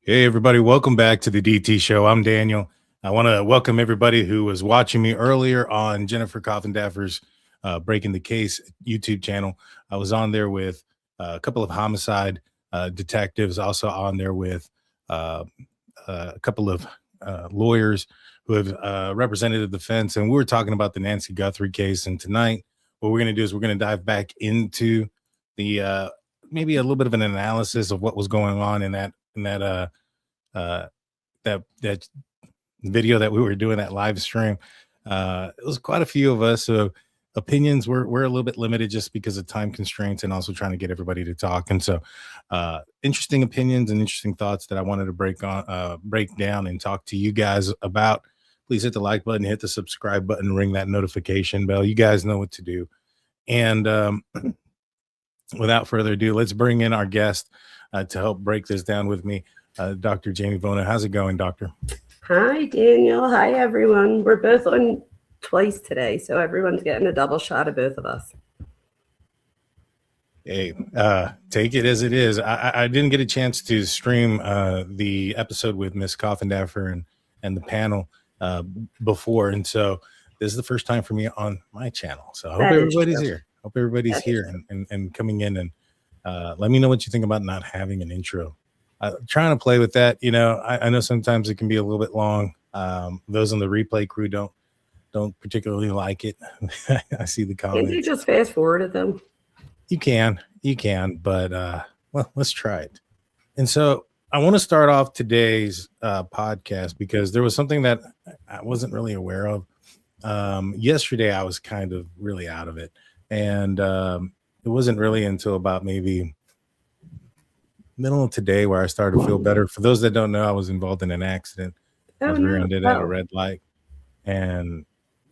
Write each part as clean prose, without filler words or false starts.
Hey, everybody. Welcome back to the DT Show. I'm Daniel. I want to welcome everybody who was watching me earlier on Jennifer Coffindaffer's Breaking the Case YouTube channel. I was on there with a couple of homicide detectives, also on there with a couple of lawyers who have represented the defense. And we were talking about the Nancy Guthrie case. And tonight, what we're going to do is we're going to dive back into the maybe a little bit of an analysis of what was going on in that that video that we were doing, that live stream. It was quite a few of us, so opinions were a little bit limited just because of time constraints and also trying to get everybody to talk. And so interesting opinions and interesting thoughts that I wanted to break down and talk to you guys about. Please hit the like button, hit the subscribe button, ring that notification bell. You guys know what to do. And without further ado, let's bring in our guest to help break this down with me, Dr. Jamie Bona. How's it going, Doctor? Hi, Daniel. Hi, everyone. We're both on twice today, so everyone's getting a double shot of both of us. Hey, take it as it is. I didn't get a chance to stream the episode with Miss Coffindaffer and the panel before, and so this is the first time for me on my channel. So I hope everybody's here. Hope everybody's here and coming in, and let me know what you think about not having an intro. Trying to play with that. You know, I know sometimes it can be a little bit long. Those on the replay crew don't particularly like it. I see the comments. Can't you just fast forward it though? You can, but well, let's try it. And so I want to start off today's podcast because there was something that I wasn't really aware of. Yesterday, I was kind of really out of it. And it wasn't really until about maybe middle of today where I started to feel better. For those that don't know, I was involved in an accident. I was rear-ended at a red light, and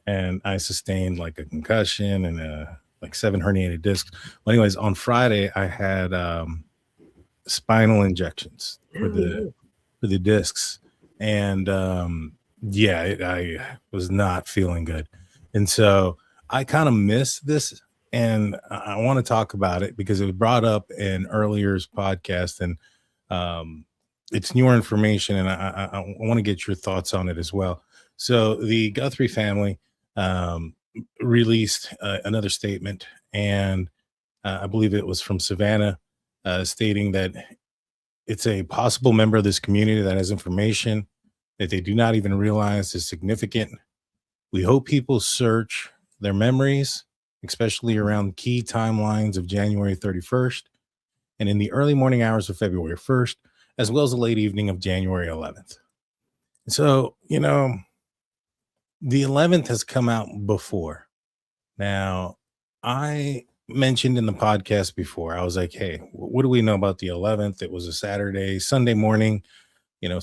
I sustained like a concussion and like 7 herniated discs. Well, anyways, on Friday I had spinal injections for the discs, and I was not feeling good, and so I kind of missed this. And I want to talk about it because it was brought up in earlier's podcast, and it's newer information, and I want to get your thoughts on it as well. So the Guthrie family released another statement, and I believe it was from Savannah, stating that it's a possible member of this community that has information that they do not even realize is significant. We hope people search their memories, especially around key timelines of January 31st and in the early morning hours of February 1st, as well as the late evening of January 11th. So, you know, the 11th has come out before. Now, I mentioned in the podcast before, I was like, hey, what do we know about the 11th? It was a Saturday, Sunday morning, you know,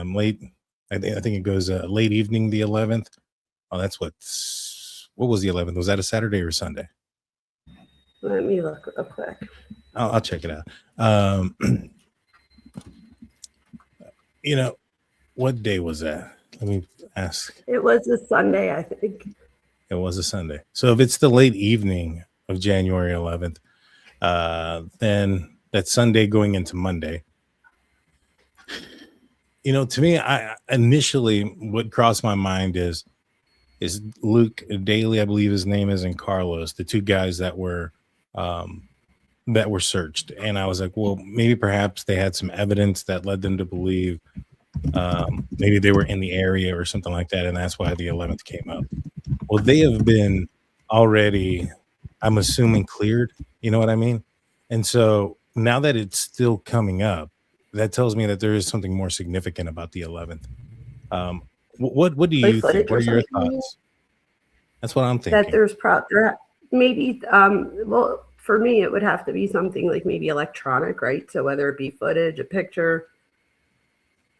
late. I think it goes late evening, the 11th. Oh, that's what was the 11th? Was that a Saturday or a Sunday? Let me look real quick. I'll check it out. You know, what day was that? Let me ask. It was a Sunday, I think. It was a Sunday. So if it's the late evening of January 11th, then that's Sunday going into Monday. You know, to me, I initially what crossed my mind is Luke Daly, I believe his name is, and Carlos, the two guys that were searched. And I was like, well, maybe perhaps they had some evidence that led them to believe maybe they were in the area or something like that, and that's why the 11th came up. Well, they have been already, I'm assuming, cleared. You know what I mean? And so now that it's still coming up, that tells me that there is something more significant about the 11th. What do you think? What are your thoughts? That's what I'm thinking. That there's maybe well, for me it would have to be something like maybe electronic, right? So whether it be footage, a picture,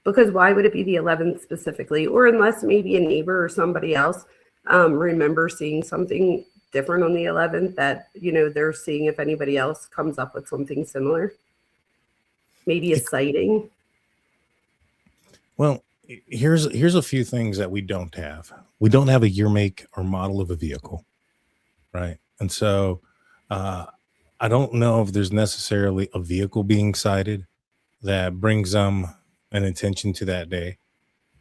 because why would it be the 11th specifically? Or unless maybe a neighbor or somebody else remember seeing something different on the 11th that, you know, they're seeing if anybody else comes up with something similar. Maybe a sighting. Well, here's a few things that we don't have. We don't have a year, make, or model of a vehicle, right? And so I don't know if there's necessarily a vehicle being cited that brings them an intention to that day.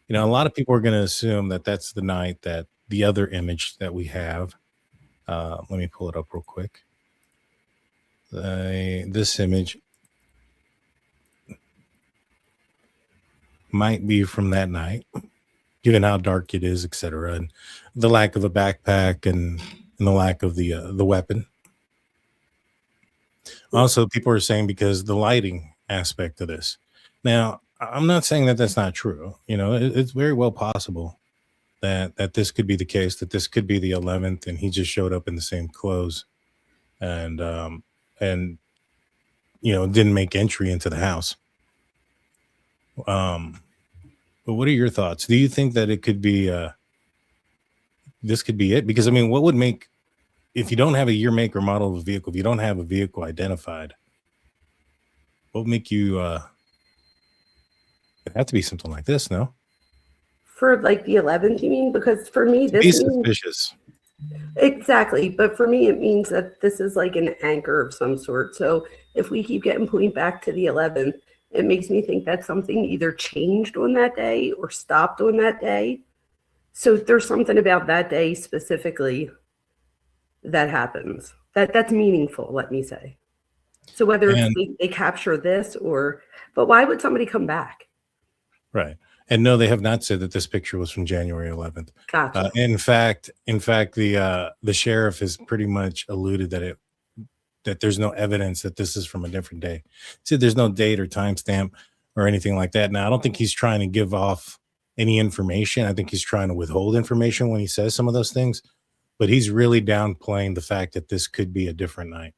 You know, a lot of people are going to assume that that's the night that the other image that we have. Let me pull it up real quick. This image might be from that night, given how dark it is, etc., and the lack of a backpack and the lack of the weapon. Also, people are saying because the lighting aspect of this. Now, I'm not saying that that's not true. You know, it's very well possible that this could be the case, that this could be the 11th, and he just showed up in the same clothes, and and you know didn't make entry into the house. But what are your thoughts? Do you think that it could be this could be it? Because I mean, what would make if you don't have a year, make, or model of a vehicle, if you don't have a vehicle identified, what would make you it have to be something like this, no? For like the 11th, you mean? Because for me, Be this means suspicious. exactly. But for me, it means that this is like an anchor of some sort. So if we keep getting point back to the 11th, it makes me think that something either changed on that day or stopped on that day. So there's something about that day specifically that happens that's meaningful, let me say. So whether it's And they capture this or, but why would somebody come back? right. And no, they have not said that this picture was from January 11th. Gotcha. In fact, the sheriff has pretty much alluded that there's no evidence that this is from a different day. So there's no date or timestamp or anything like that. Now, I don't think he's trying to give off any information. I think he's trying to withhold information when he says some of those things, but he's really downplaying the fact that this could be a different night.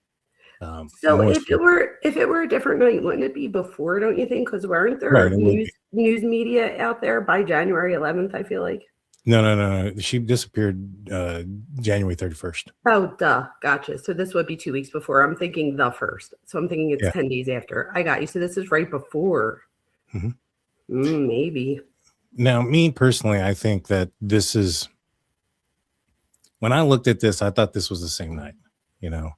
So More if so, it were a different night, wouldn't it be before, don't you think? Because weren't right? there It would be. news media out there by January 11th, I feel like? No. She disappeared January 31st. Oh, duh. Gotcha. So this would be 2 weeks before. I'm thinking the first. So I'm thinking it's Yeah. 10 days after. I got you. So this is right before. Mhm. Maybe. Now, me personally, I think that this is when I looked at this, I thought this was the same night. You know,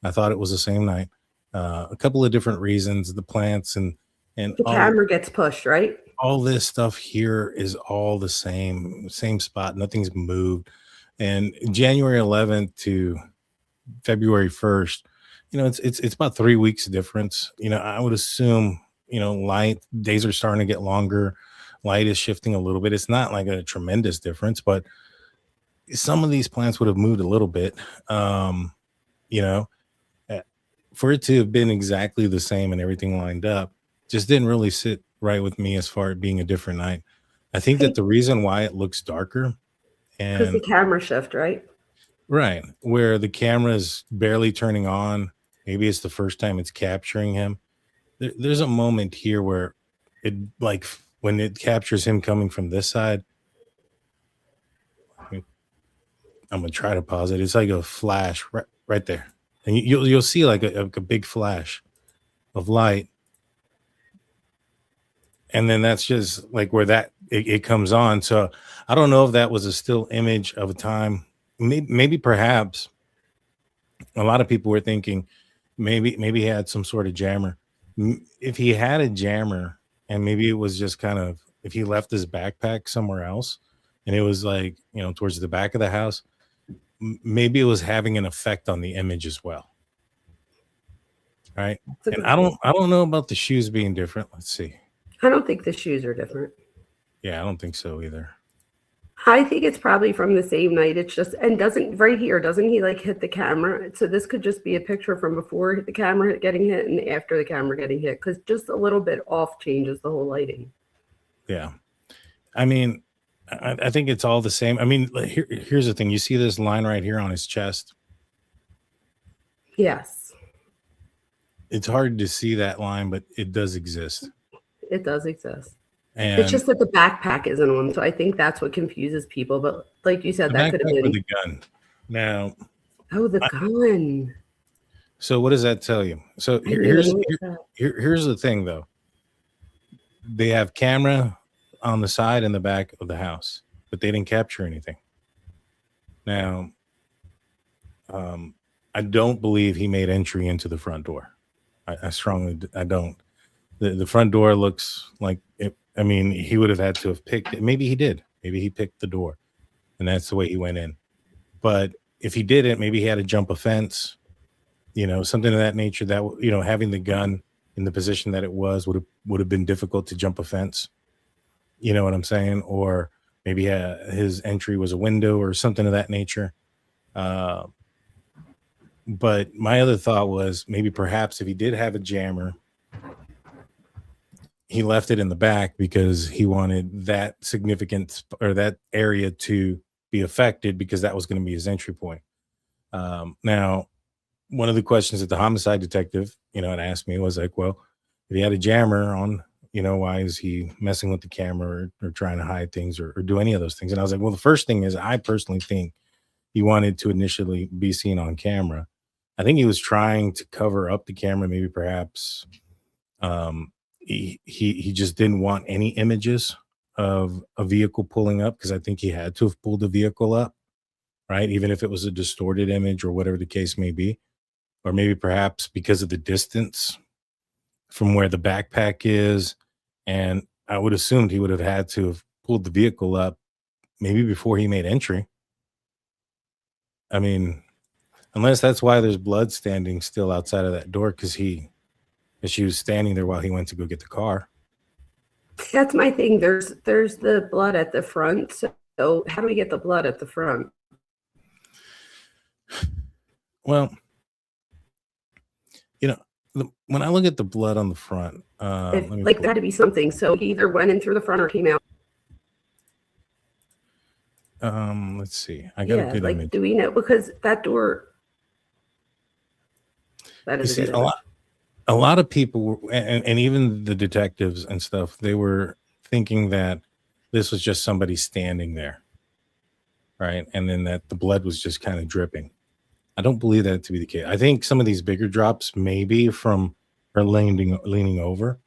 I thought it was the same night. A couple of different reasons, the plants and The camera gets pushed, right? all this stuff here is all the same spot. Nothing's moved. And January 11th to February 1st, you know, it's about 3 weeks difference. You know, I would assume, you know, light days are starting to get longer. Light is shifting a little bit. It's not like a tremendous difference, but some of these plants would have moved a little bit. You know, uh, for it to have been exactly the same and everything lined up just didn't really sit right with me as far as being a different night. I think that the reason why it looks darker Because the and camera shift, right? right where the camera is barely turning on, maybe it's the first time it's capturing him. There's a moment here where it like when it captures him coming from this side. I'm gonna try to pause it. It's like a flash right there, and you'll see like a big flash of light, and then that's just like where it comes on. So I don't know if that was a still image of a time. Maybe perhaps a lot of people were thinking maybe he had some sort of jammer. If he had a jammer, and maybe it was just kind of if he left his backpack somewhere else, and it was like you know towards the back of the house, maybe it was having an effect on the image as well. Right. That's a And good point. I don't know about the shoes being different. Let's see. I don't think the shoes are different. Yeah, I don't think so either. I think it's probably from the same night. It's just, and doesn't right here, doesn't he like hit the camera? So this could just be a picture from before the camera getting hit and after the camera getting hit, because just a little bit off changes the whole lighting. Yeah. I mean, I think it's all the same. I mean, here's the thing. You see this line right here on his chest. Yes, It's hard to see that line, but it does exist. it does exist. It's And just that the backpack isn't on. So I think that's what confuses people. But like you said, the that could have backpack with been, the gun. Now, oh, the gun. so what does that tell you? So I didn't even notice that. here's the thing though. They have camera on the side and the back of the house, but they didn't capture anything. Now, I don't believe he made entry into the front door. I strongly, I don't. The front door looks like it, I mean, he would have had to have picked it. Maybe he did. Maybe he picked the door, and that's the way he went in. But if he didn't, maybe he had to jump a fence, something of that nature. That having the gun in the position that it was would have been difficult to jump a fence. You know what I'm saying? Or maybe his entry was a window or something of that nature. But my other thought was maybe perhaps if he did have a jammer, he left it in the back because he wanted that significant or that area to be affected because that was going to be his entry point. Now, one of the questions that the homicide detective, had asked me was like, well, if he had a jammer on, why is he messing with the camera or trying to hide things or do any of those things? And I was like, well, the first thing is I personally think he wanted to initially be seen on camera. I think he was trying to cover up the camera, maybe perhaps he just didn't want any images of a vehicle pulling up because I think he had to have pulled the vehicle up, right? Even if it was a distorted image or whatever the case may be. Or maybe perhaps because of the distance from where the backpack is. And I would assume he would have had to have pulled the vehicle up maybe before he made entry. I mean, unless that's why there's blood standing still outside of that door because she was standing there while he went to go get the car. That's my thing. There's the blood at the front. So how do we get the blood at the front? Well, when I look at the blood on the front, there had to be something. So he either went in through the front or came out. Let's see. I got a good image. Do we know? Because that door. That is a lot of people and even the detectives and stuff, they were thinking that this was just somebody standing there, right? And then that the blood was just kind of dripping. I don't believe that to be the case. I think some of these bigger drops may be from her leaning over,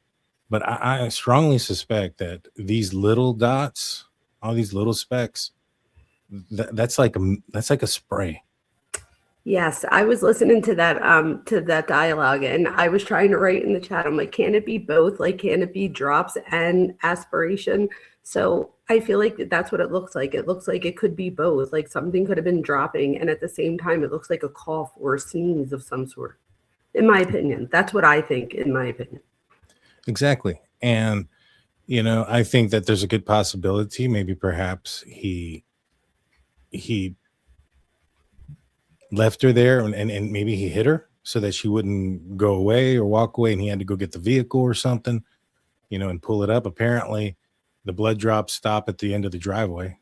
but I strongly suspect that these little dots, all these little specks, that's like a spray. Yes, I was listening to that dialogue, and I was trying to write in the chat. I'm like, can it be both? Like, can it be drops and aspiration? So I feel like that's what it looks like. It looks like it could be both. Like something could have been dropping, and at the same time, it looks like a cough or a sneeze of some sort. In my opinion, that's what I think. In my opinion, exactly. And I think that there's a good possibility. Maybe perhaps he left her there and maybe he hit her so that she wouldn't go away or walk away, and he had to go get the vehicle or something, and pull it up. Apparently the blood drops stop at the end of the driveway.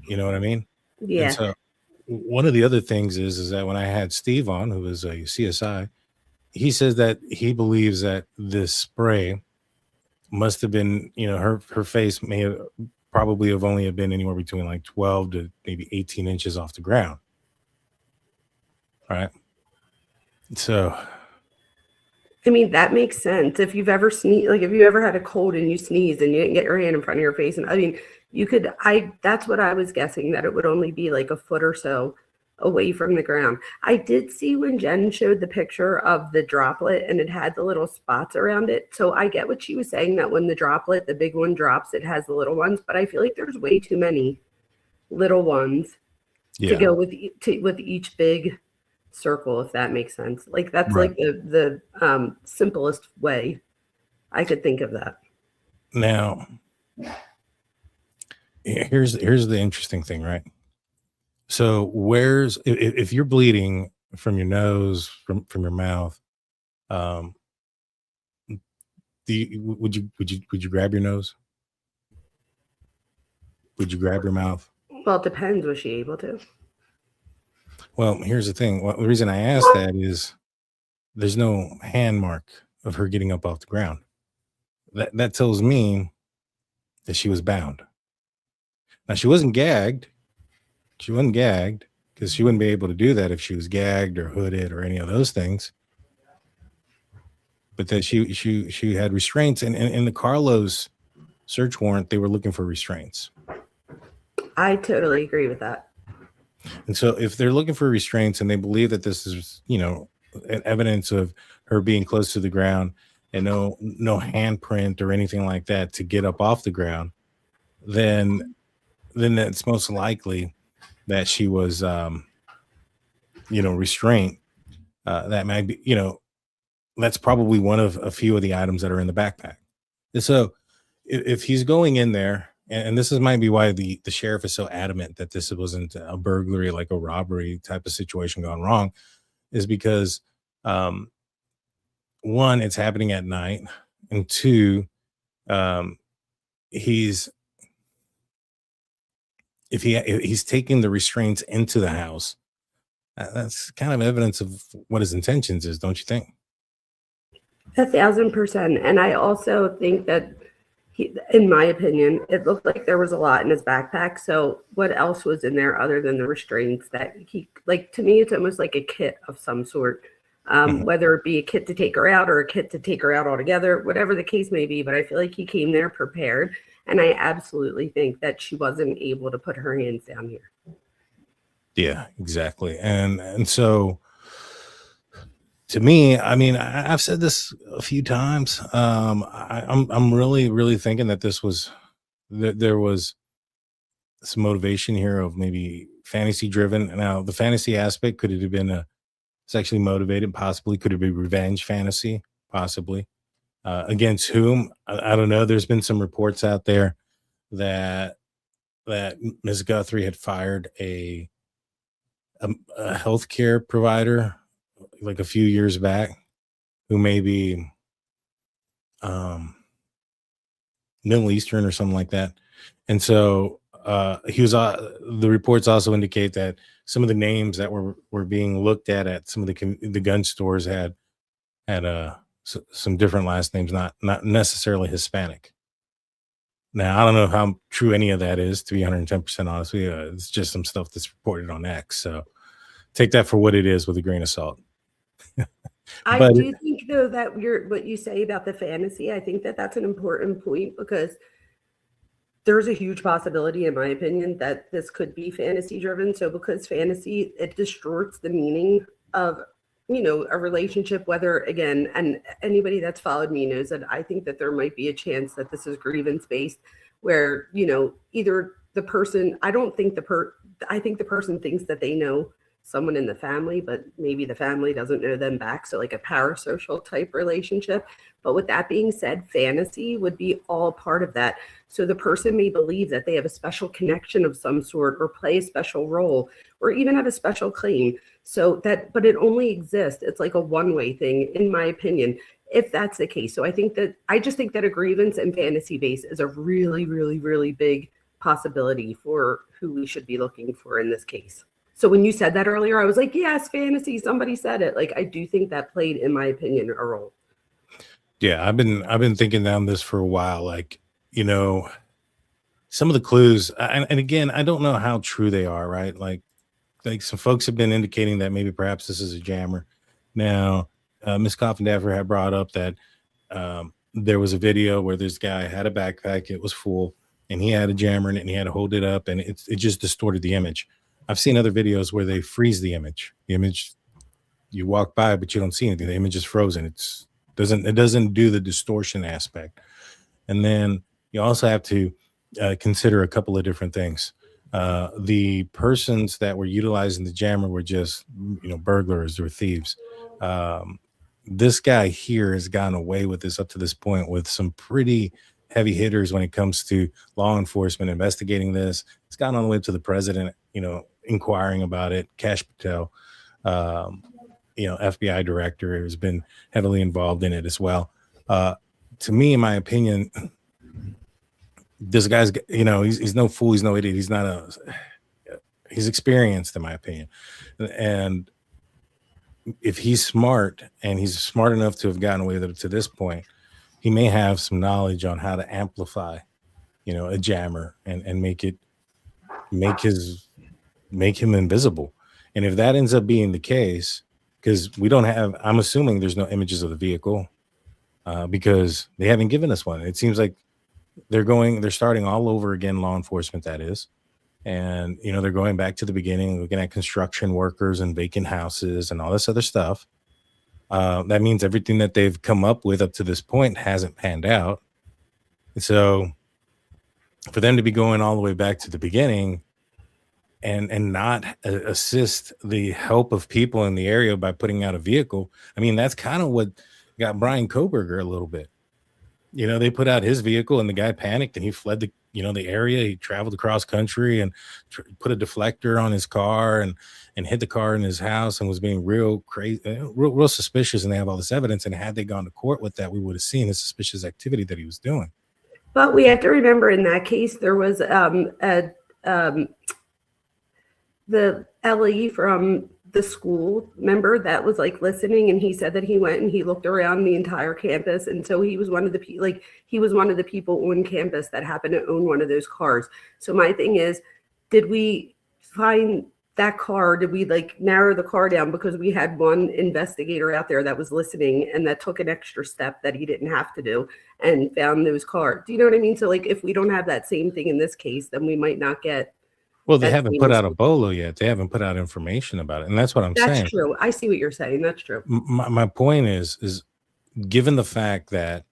You know what I mean? Yeah. And so one of the other things is that when I had Steve on, who is a CSI, he says that he believes that this spray must have been, her face may have probably have only been anywhere between like 12 to maybe 18 inches off the ground. Right. So, I mean, that makes sense. If you've ever sneezed, like if you ever had a cold and you sneezed and you didn't get your hand in front of your face, and I mean, that's what I was guessing, that it would only be like a foot or so away from the ground. I did see when Jen showed the picture of the droplet and it had the little spots around it. So I get what she was saying, that when the droplet, the big one drops, it has the little ones, but I feel like there's way too many little ones to go with each big circle, if that makes sense. Like that's right. Like the simplest way I could think of that. Now, here's the interesting thing, right? So if you're bleeding from your nose, from your mouth, would you grab your nose? Would you grab your mouth? Well, it depends. Was she able to? Well, here's the thing. Well, the reason I asked that is there's no hand mark of her getting up off the ground. That tells me that she was bound. Now, she wasn't gagged. She wasn't gagged because she wouldn't be able to do that if she was gagged or hooded or any of those things. But that she had restraints, and in the Carlos search warrant, they were looking for restraints. I totally agree with that. And so if they're looking for restraints and they believe that this is, evidence of her being close to the ground, and no handprint or anything like that to get up off the ground, then it's most likely that she was restrained. That might be, that's probably one of a few of the items that are in the backpack. And so if he's going in there, and this is might be why the sheriff is so adamant that this wasn't a burglary, like a robbery type of situation gone wrong, is because um, one, it's happening at night, and two, um, he's if he's taking the restraints into the house, that's kind of evidence of what his intentions is, don't you think? 1,000%. And I also think that in my opinion, it looked like there was a lot in his backpack. So what else was in there other than the restraints that he, like, to me, it's almost like a kit of some sort, whether it be a kit to take her out or a kit to take her out altogether, whatever the case may be. But I feel like he came there prepared. And I absolutely think that she wasn't able to put her hands down here. Yeah, exactly. And so to me, I mean, I've said this a few times. I'm really thinking that there was some motivation here of maybe fantasy driven. Now, the fantasy aspect, could it have been sexually motivated? Possibly. Could it be revenge fantasy? Possibly. Against whom? I don't know. There's been some reports out there that Ms. Guthrie had fired a healthcare provider like a few years back, who may be Middle Eastern or something like that. And so he was the reports also indicate that some of the names that were being looked at some of the gun stores had some different last names, not necessarily Hispanic. Now, I don't know how true any of that is, to be 110% honest with you. It's just some stuff that's reported on X. So take that for what it is with a grain of salt. I do think, though, that what you say about the fantasy, I think that that's an important point, because there's a huge possibility, in my opinion, that this could be fantasy driven. So because fantasy, it distorts the meaning of, a relationship, whether, again, and anybody that's followed me knows that I think that there might be a chance that this is grievance-based, where, either the person, I think the person thinks that they know someone in the family, but maybe the family doesn't know them back. So like a parasocial type relationship. But with that being said, fantasy would be all part of that. So the person may believe that they have a special connection of some sort, or play a special role, or even have a special claim. But it only exists. It's like a one-way thing, in my opinion, if that's the case. So I just think that a grievance and fantasy base is a really, really, really big possibility for who we should be looking for in this case. So when you said that earlier, I was like, yes, fantasy, somebody said it. Like, I do think that played, in my opinion, a role. Yeah, I've been thinking down this for a while. Like, some of the clues, and again, I don't know how true they are, right? Like some folks have been indicating that maybe perhaps this is a jammer. Now, Miss Coffindaffer had brought up that there was a video where this guy had a backpack, it was full, and he had a jammer in it, and he had to hold it up, and it just distorted the image. I've seen other videos where they freeze the image. The image, you walk by, but you don't see anything. The image is frozen. It doesn't do the distortion aspect. And then you also have to consider a couple of different things. The persons that were utilizing the jammer were just, burglars or thieves. This guy here has gotten away with this up to this point with some pretty heavy hitters when it comes to law enforcement investigating this. It's gotten all the way to the president, inquiring about it. Cash Patel, FBI director, has been heavily involved in it as well. To me, in my opinion, this guy's, he's no fool. He's no idiot. He's experienced, in my opinion. And if he's smart, and he's smart enough to have gotten away with it to this point, he may have some knowledge on how to amplify, a jammer and make him invisible. And if that ends up being the case, because I'm assuming there's no images of the vehicle, because they haven't given us one. It seems like they're starting all over again, law enforcement, that is. And, they're going back to the beginning, looking at construction workers and vacant houses and all this other stuff. That means everything that they've come up with up to this point hasn't panned out. So for them to be going all the way back to the beginning and not assist the help of people in the area by putting out a vehicle, I mean, that's kind of what got Brian Koberger a little bit. You know, they put out his vehicle and the guy panicked and he fled the area. He traveled across country and put a deflector on his car and hid the car in his house and was being real crazy, real suspicious. And they have all this evidence. And had they gone to court with that, we would have seen the suspicious activity that he was doing. But we have to remember in that case, there was the LE from the school member that was like listening, and he said that he went and he looked around the entire campus, and so he was one of the people on campus that happened to own one of those cars. So my thing is, did we find that car? Did we like narrow the car down because we had one investigator out there that was listening and that took an extra step that he didn't have to do and found those cars? Do you know what I mean? So like if we don't have that same thing in this case, then we might not get. Well, they haven't put out a BOLO yet. They haven't put out information about it. And that's what I'm saying. That's true. I see what you're saying. That's true. My point is given the fact that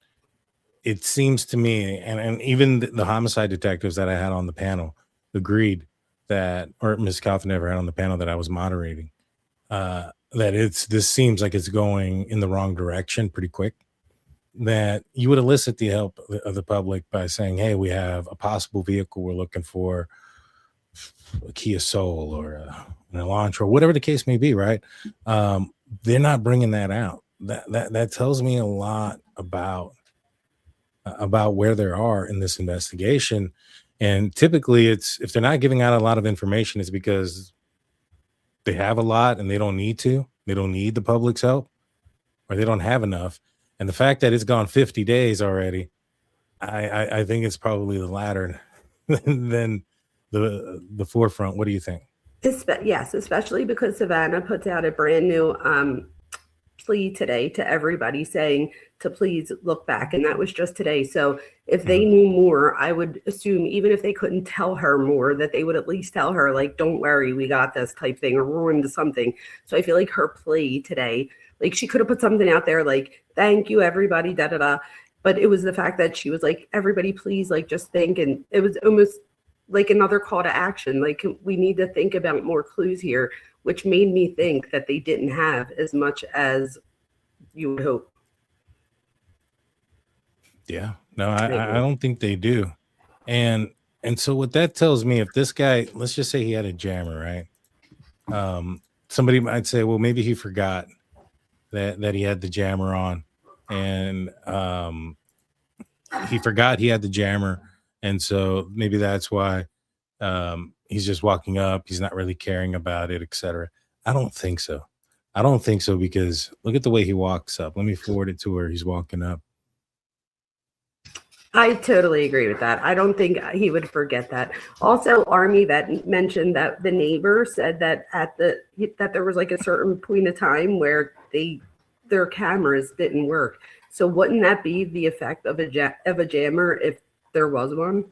it seems to me, and even the homicide detectives that I had on the panel agreed that, or Ms. Kaufman never had on the panel that I was moderating, that this seems like it's going in the wrong direction pretty quick, that you would elicit the help of the public by saying, hey, we have a possible vehicle we're looking for, a Kia Soul or an Elantra, or whatever the case may be, right? They're not bringing that out. That tells me a lot about where they are in this investigation. And typically it's, if they're not giving out a lot of information, it's because they have a lot and they don't need to. They don't need the public's help, or they don't have enough. And the fact that it's gone 50 days already, I think it's probably the latter than the forefront. What do you think? Yes, especially because Savannah puts out a brand new plea today to everybody saying to please look back, and that was just today. So if they knew more, I would assume even if they couldn't tell her more, that they would at least tell her like, don't worry, we got this type thing, or ruined something. So I feel like her plea today, like she could have put something out there like, thank you everybody, da da da, but it was the fact that she was like, everybody please like just think, and it was almost like another call to action. Like we need to think about more clues here, which made me think that they didn't have as much as you would hope. Yeah, no, I don't think they do. And so what that tells me, if this guy, let's just say he had a jammer, right? Somebody might say, well, maybe he forgot that he had the jammer on, and he forgot he had the jammer. And so maybe that's why he's just walking up. He's not really caring about it, etc. I don't think so. I don't think so, because look at the way he walks up. Let me forward it to where he's walking up. I totally agree with that. I don't think he would forget that. Also, Army Vet mentioned that the neighbor said that that there was like a certain point of time where their cameras didn't work. So wouldn't that be the effect of a jammer if there was one?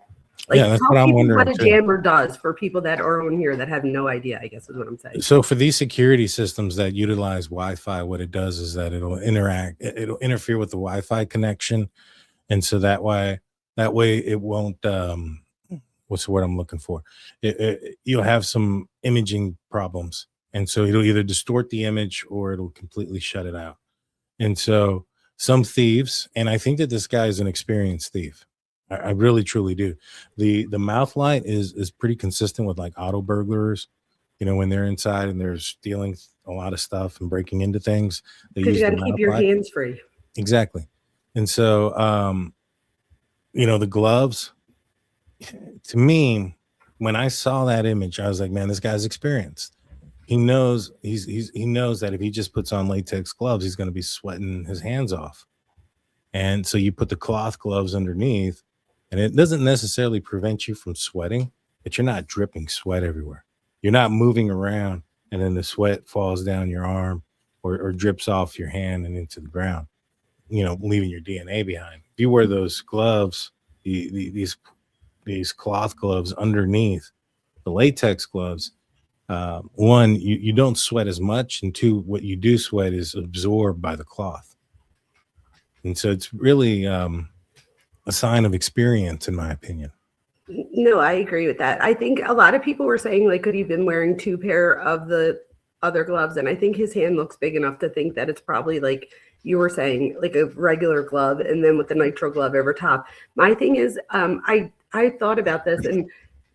Like, yeah, that's what I'm wondering. What a jammer does for people that are on here that have no idea, I guess is what I'm saying. So for these security systems that utilize Wi-Fi, what it does is that it'll interfere with the Wi-Fi connection, and so that way it won't. What's the word I'm looking for? You'll have some imaging problems, and so it'll either distort the image or it'll completely shut it out. And so some thieves, and I think that this guy is an experienced thief. I really truly do. The mouth light is pretty consistent with like auto burglars. You know, when they're inside and they're stealing a lot of stuff and breaking into things, because you got to keep your hands free. Exactly. And so the gloves, to me, when I saw that image, I was like, man, this guy's experienced. He knows he knows that if he just puts on latex gloves, he's going to be sweating his hands off. And so you put the cloth gloves underneath, and it doesn't necessarily prevent you from sweating, but you're not dripping sweat everywhere. You're not moving around and then the sweat falls down your arm or drips off your hand and into the ground, leaving your DNA behind. If you wear those gloves, these cloth gloves underneath the latex gloves, one, you don't sweat as much, and two, what you do sweat is absorbed by the cloth. And so it's really a sign of experience, in my opinion. No, I agree with that. I think a lot of people were saying, like, could he have been wearing two pair of the other gloves? And I think his hand looks big enough to think that it's probably, like you were saying, like a regular glove, and then with the nitro glove over top. My thing is, I thought about this, and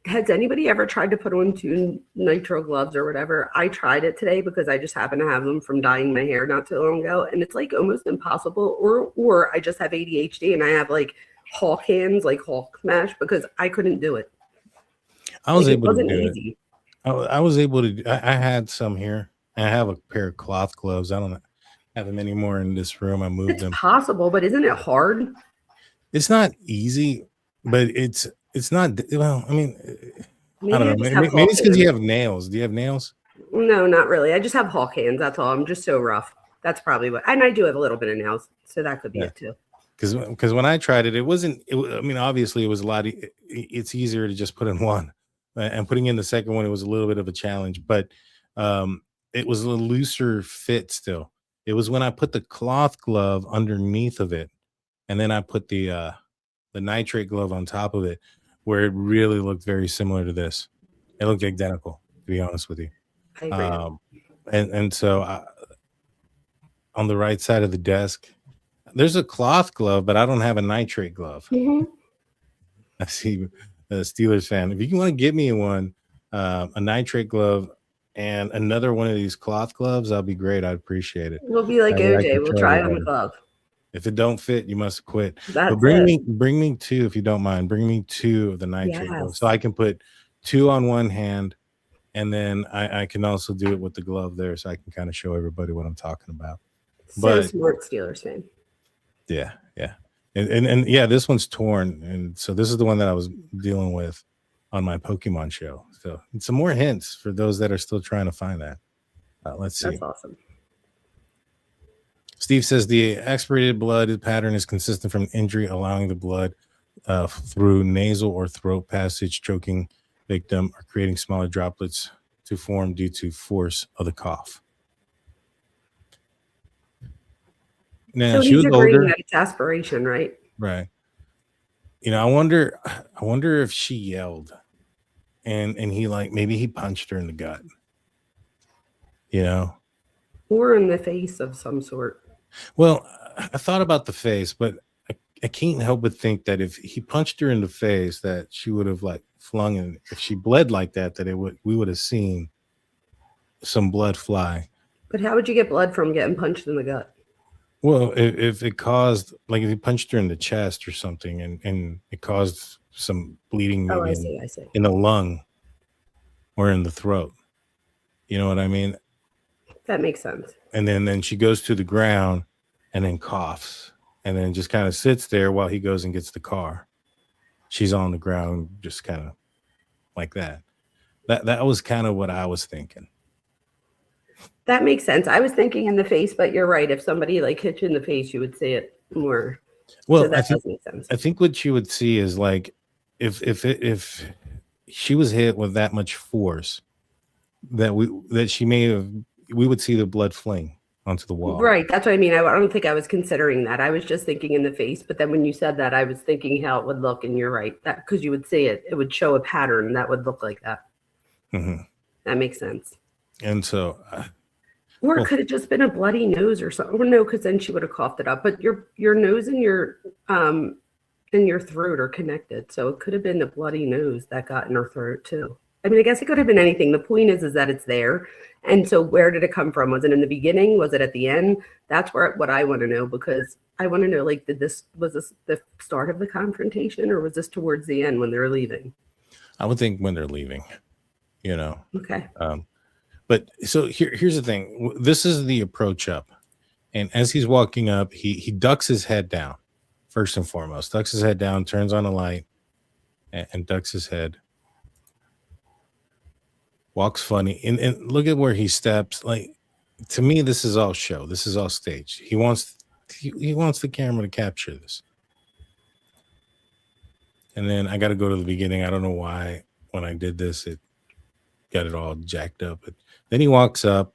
has anybody ever tried to put on two nitro gloves or whatever? I tried it today because I just happen to have them from dyeing my hair not too long ago, and it's like almost impossible. Or I just have ADHD and I have like Hawk hands, like Hawk smash, because I couldn't do it. I was Like, able it wasn't to do easy. it. I was able to. I had some here. I have a pair of cloth gloves. I don't have them anymore in this room. I moved It's them. possible, but isn't it hard? It's not easy, but it's not. Well, I mean, I don't know. just have Maybe Hawk it's because you hands. have nails. Do you have nails? No, not really. I just have Hawk hands. That's all. I'm just so rough. That's probably what. And I do have a little bit of nails, so that could be it too. Because when I tried it, it wasn't. I mean, obviously, it was a lot. It's easier to just put in one, and putting in the second one, it was a little bit of a challenge. But it was a looser fit still. It was when I put the cloth glove underneath of it, and then I put the nitrate glove on top of it, where it really looked very similar to this. It looked identical, to be honest with you. I agree. And so on the right side of the desk, there's a cloth glove, but I don't have a nitrate glove. Mhm. I see a Steelers fan. If you want to give me one, a nitrate glove and another one of these cloth gloves, I'll be great. I'd appreciate it. We'll be like That way I OJ. can We'll show try on the everybody. glove. If it don't fit, you must quit. But That's bring it. me two if you don't mind. Bring me two of the nitrate gloves, so Yes. I can put two on one hand, and then I can also do it with the glove there, so I can kind of show everybody what I'm talking about. So But smart, Steelers fan. yeah, yeah. And yeah, this one's torn. And so this is the one that I was dealing with on my Pokemon show. So some more hints for those that are still trying to find that. Let's see. That's awesome. Steve says the aspirated blood pattern is consistent from injury, allowing the blood through nasal or throat passage, choking victim, or creating smaller droplets to form due to force of the cough. Now, So she he's was agreeing older. that it's aspiration, right? Right. You know, I wonder if she yelled and he, like, maybe he punched her in the gut. You know? Or in the face of some sort. Well, I thought about the face, but I can't help but think that if he punched her in the face, that she would have, like, flung, and if she bled like that, we would have seen some blood fly. But how would you get blood from getting punched in the gut? Well, if it caused, like, if he punched her in the chest or something, and it caused some bleeding, maybe I see. in the lung or in the throat. You know what I mean? That makes sense. And then she goes to the ground and then coughs and then just kind of sits there while he goes and gets the car. She's on the ground, just kind of like that. That was kind of what I was thinking. That makes sense. I was thinking in the face, but you're right. If somebody like hit you in the face, you would see it more. Well, so that does make sense. I think what you would see is, like, if she was hit with that much force, that we would see the blood fling onto the wall. Right. That's what I mean. I don't think I was considering that. I was just thinking in the face. But then when you said that, I was thinking how it would look. And you're right. That because you would see it. It would show a pattern that would look like that. Mm-hmm. That makes sense. And so... or it could have just been a bloody nose or something. Or no, because then she would have coughed it up. But your nose and your throat are connected. So it could have been the bloody nose that got in her throat too. I mean, I guess it could have been anything. The point is that it's there. And so where did it come from? Was it in the beginning? Was it at the end? That's what I want to know, because I want to know, like, was this the start of the confrontation, or was this towards the end when they're leaving? I would think when they're leaving, you know. Okay. But so here's the thing. This is the approach up. And as he's walking up, he ducks his head down, first and foremost. Ducks his head down, turns on a light, and ducks his head. Walks funny. And look at where he steps. Like, to me, this is all show. This is all staged. He wants the camera to capture this. And then I got to go to the beginning. I don't know why when I did this, got it all jacked up. But then he walks up,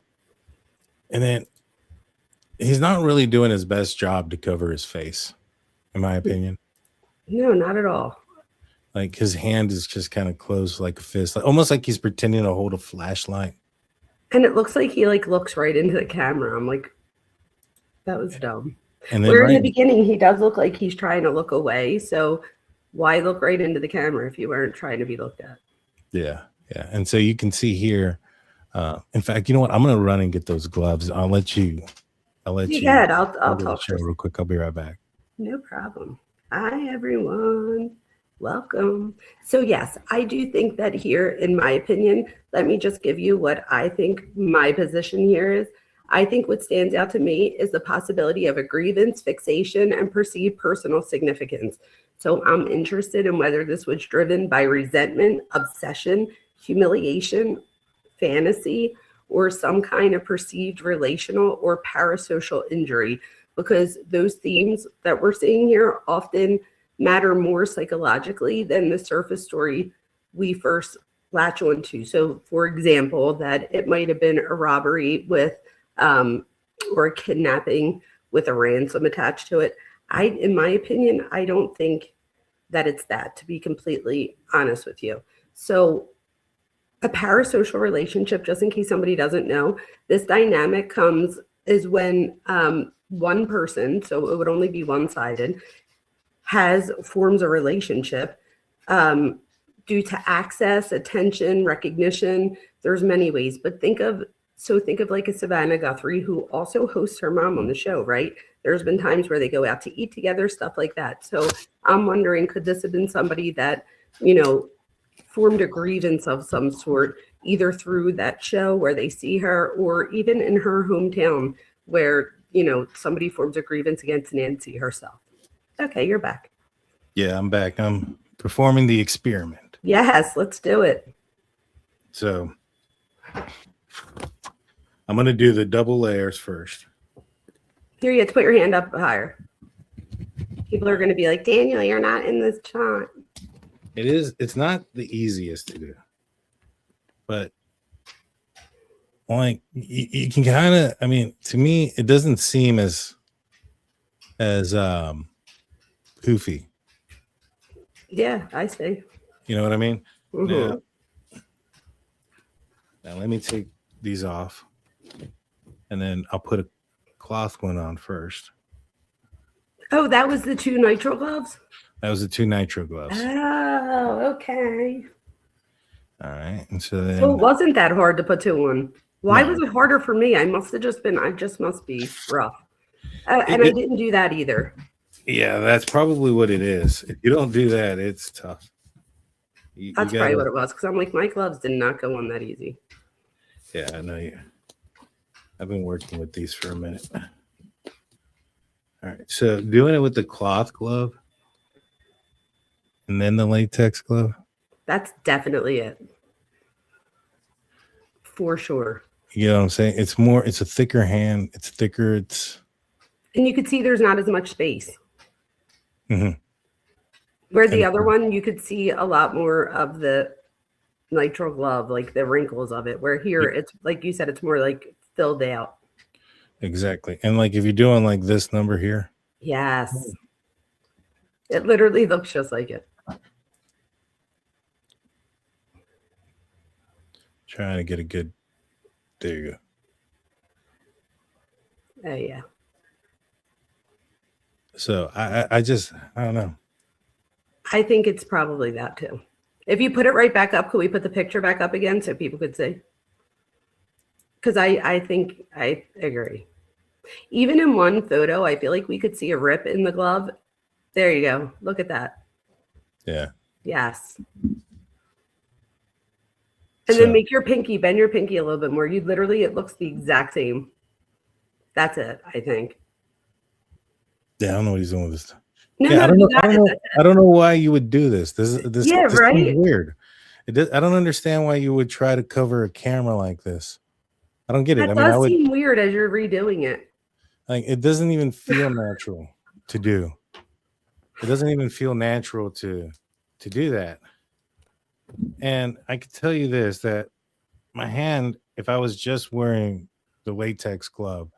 and then he's not really doing his best job to cover his face, in my opinion. No, not at all. Like his hand is just kind of closed like a fist, like, almost like he's pretending to hold a flashlight. And it looks like he like looks right into the camera. I'm like, that was dumb. And then Where in the beginning he does look like he's trying to look away. So why look right into the camera if you weren't trying to be looked at? Yeah. And so you can see here. In fact, you know what? I'm gonna run and get those gloves. I'll let you. Yeah, I'll talk show real quick. I'll be right back. No problem. Hi everyone. Welcome. So yes, I do think that here, in my opinion, let me just give you what I think my position here is. I think what stands out to me is the possibility of a grievance, fixation, and perceived personal significance. So I'm interested in whether this was driven by resentment, obsession, humiliation, fantasy, or some kind of perceived relational or parasocial injury, because those themes that we're seeing here often matter more psychologically than the surface story we first latch onto. So, for example, that it might have been a robbery with or a kidnapping with a ransom attached to it. In my opinion, I don't think that it's that, to be completely honest with you. So a parasocial relationship, just in case somebody doesn't know, this dynamic is when one person, so it would only be one-sided, forms a relationship due to access, attention, recognition. There's many ways, but think of like a Savannah Guthrie, who also hosts her mom on the show, right? There's been times where they go out to eat together, stuff like that. So I'm wondering, could this have been somebody that, formed a grievance of some sort, either through that show where they see her, or even in her hometown where, somebody forms a grievance against Nancy herself. Okay, you're back. Yeah, I'm back. I'm performing the experiment. Yes, let's do it. So I'm going to do the double layers first. Here, you have to put your hand up higher. People are going to be like, Daniel, you're not in this shot. It's not the easiest to do, but like you can kind of, to me, it doesn't seem as goofy. Yeah, I see. You know what I mean? Mm-hmm. Now let me take these off, and then I'll put a cloth one on first. Oh, that was the 2 nitrile gloves? That was the 2 nitrile gloves. Oh, okay. All right. And so then, it wasn't that hard to put 2 on. Why was it harder for me? I just must be rough. And I didn't do that either. Yeah, that's probably what it is. If you don't do that, it's tough. That's probably what it was, because I'm like, my gloves did not go on that easy. Yeah, I know you. I've been working with these for a minute. All right, so doing it with the cloth glove and then the latex glove. That's definitely it. For sure. You know what I'm saying? It's a thicker hand. It's thicker. And you could see there's not as much space. Mm-hmm. Where the other one, you could see a lot more of the nitrile glove, like the wrinkles of it. Where here, it's like you said, it's more like filled out. Exactly. And like if you're doing like this number here. Yes. It literally looks just like it. Trying to get a good. There you go. Oh, yeah. So I don't know. I think it's probably that too. If you put it right back up, could we put the picture back up again so people could see? Because I think I agree. Even in one photo, I feel like we could see a rip in the glove. There you go. Look at that. Yeah. Yes. And then bend your pinky a little bit more. It looks the exact same. That's it, I think. Yeah, I don't know what he's doing with this. No, yeah, no, I don't know why you would do this. This right? seems weird. I don't understand why you would try to cover a camera like this. I don't get it. That does seem weird as you're redoing it. Like, it doesn't even feel natural to do. It doesn't even feel natural to do that. And I can tell you this, that my hand, if I was just wearing the latex glove,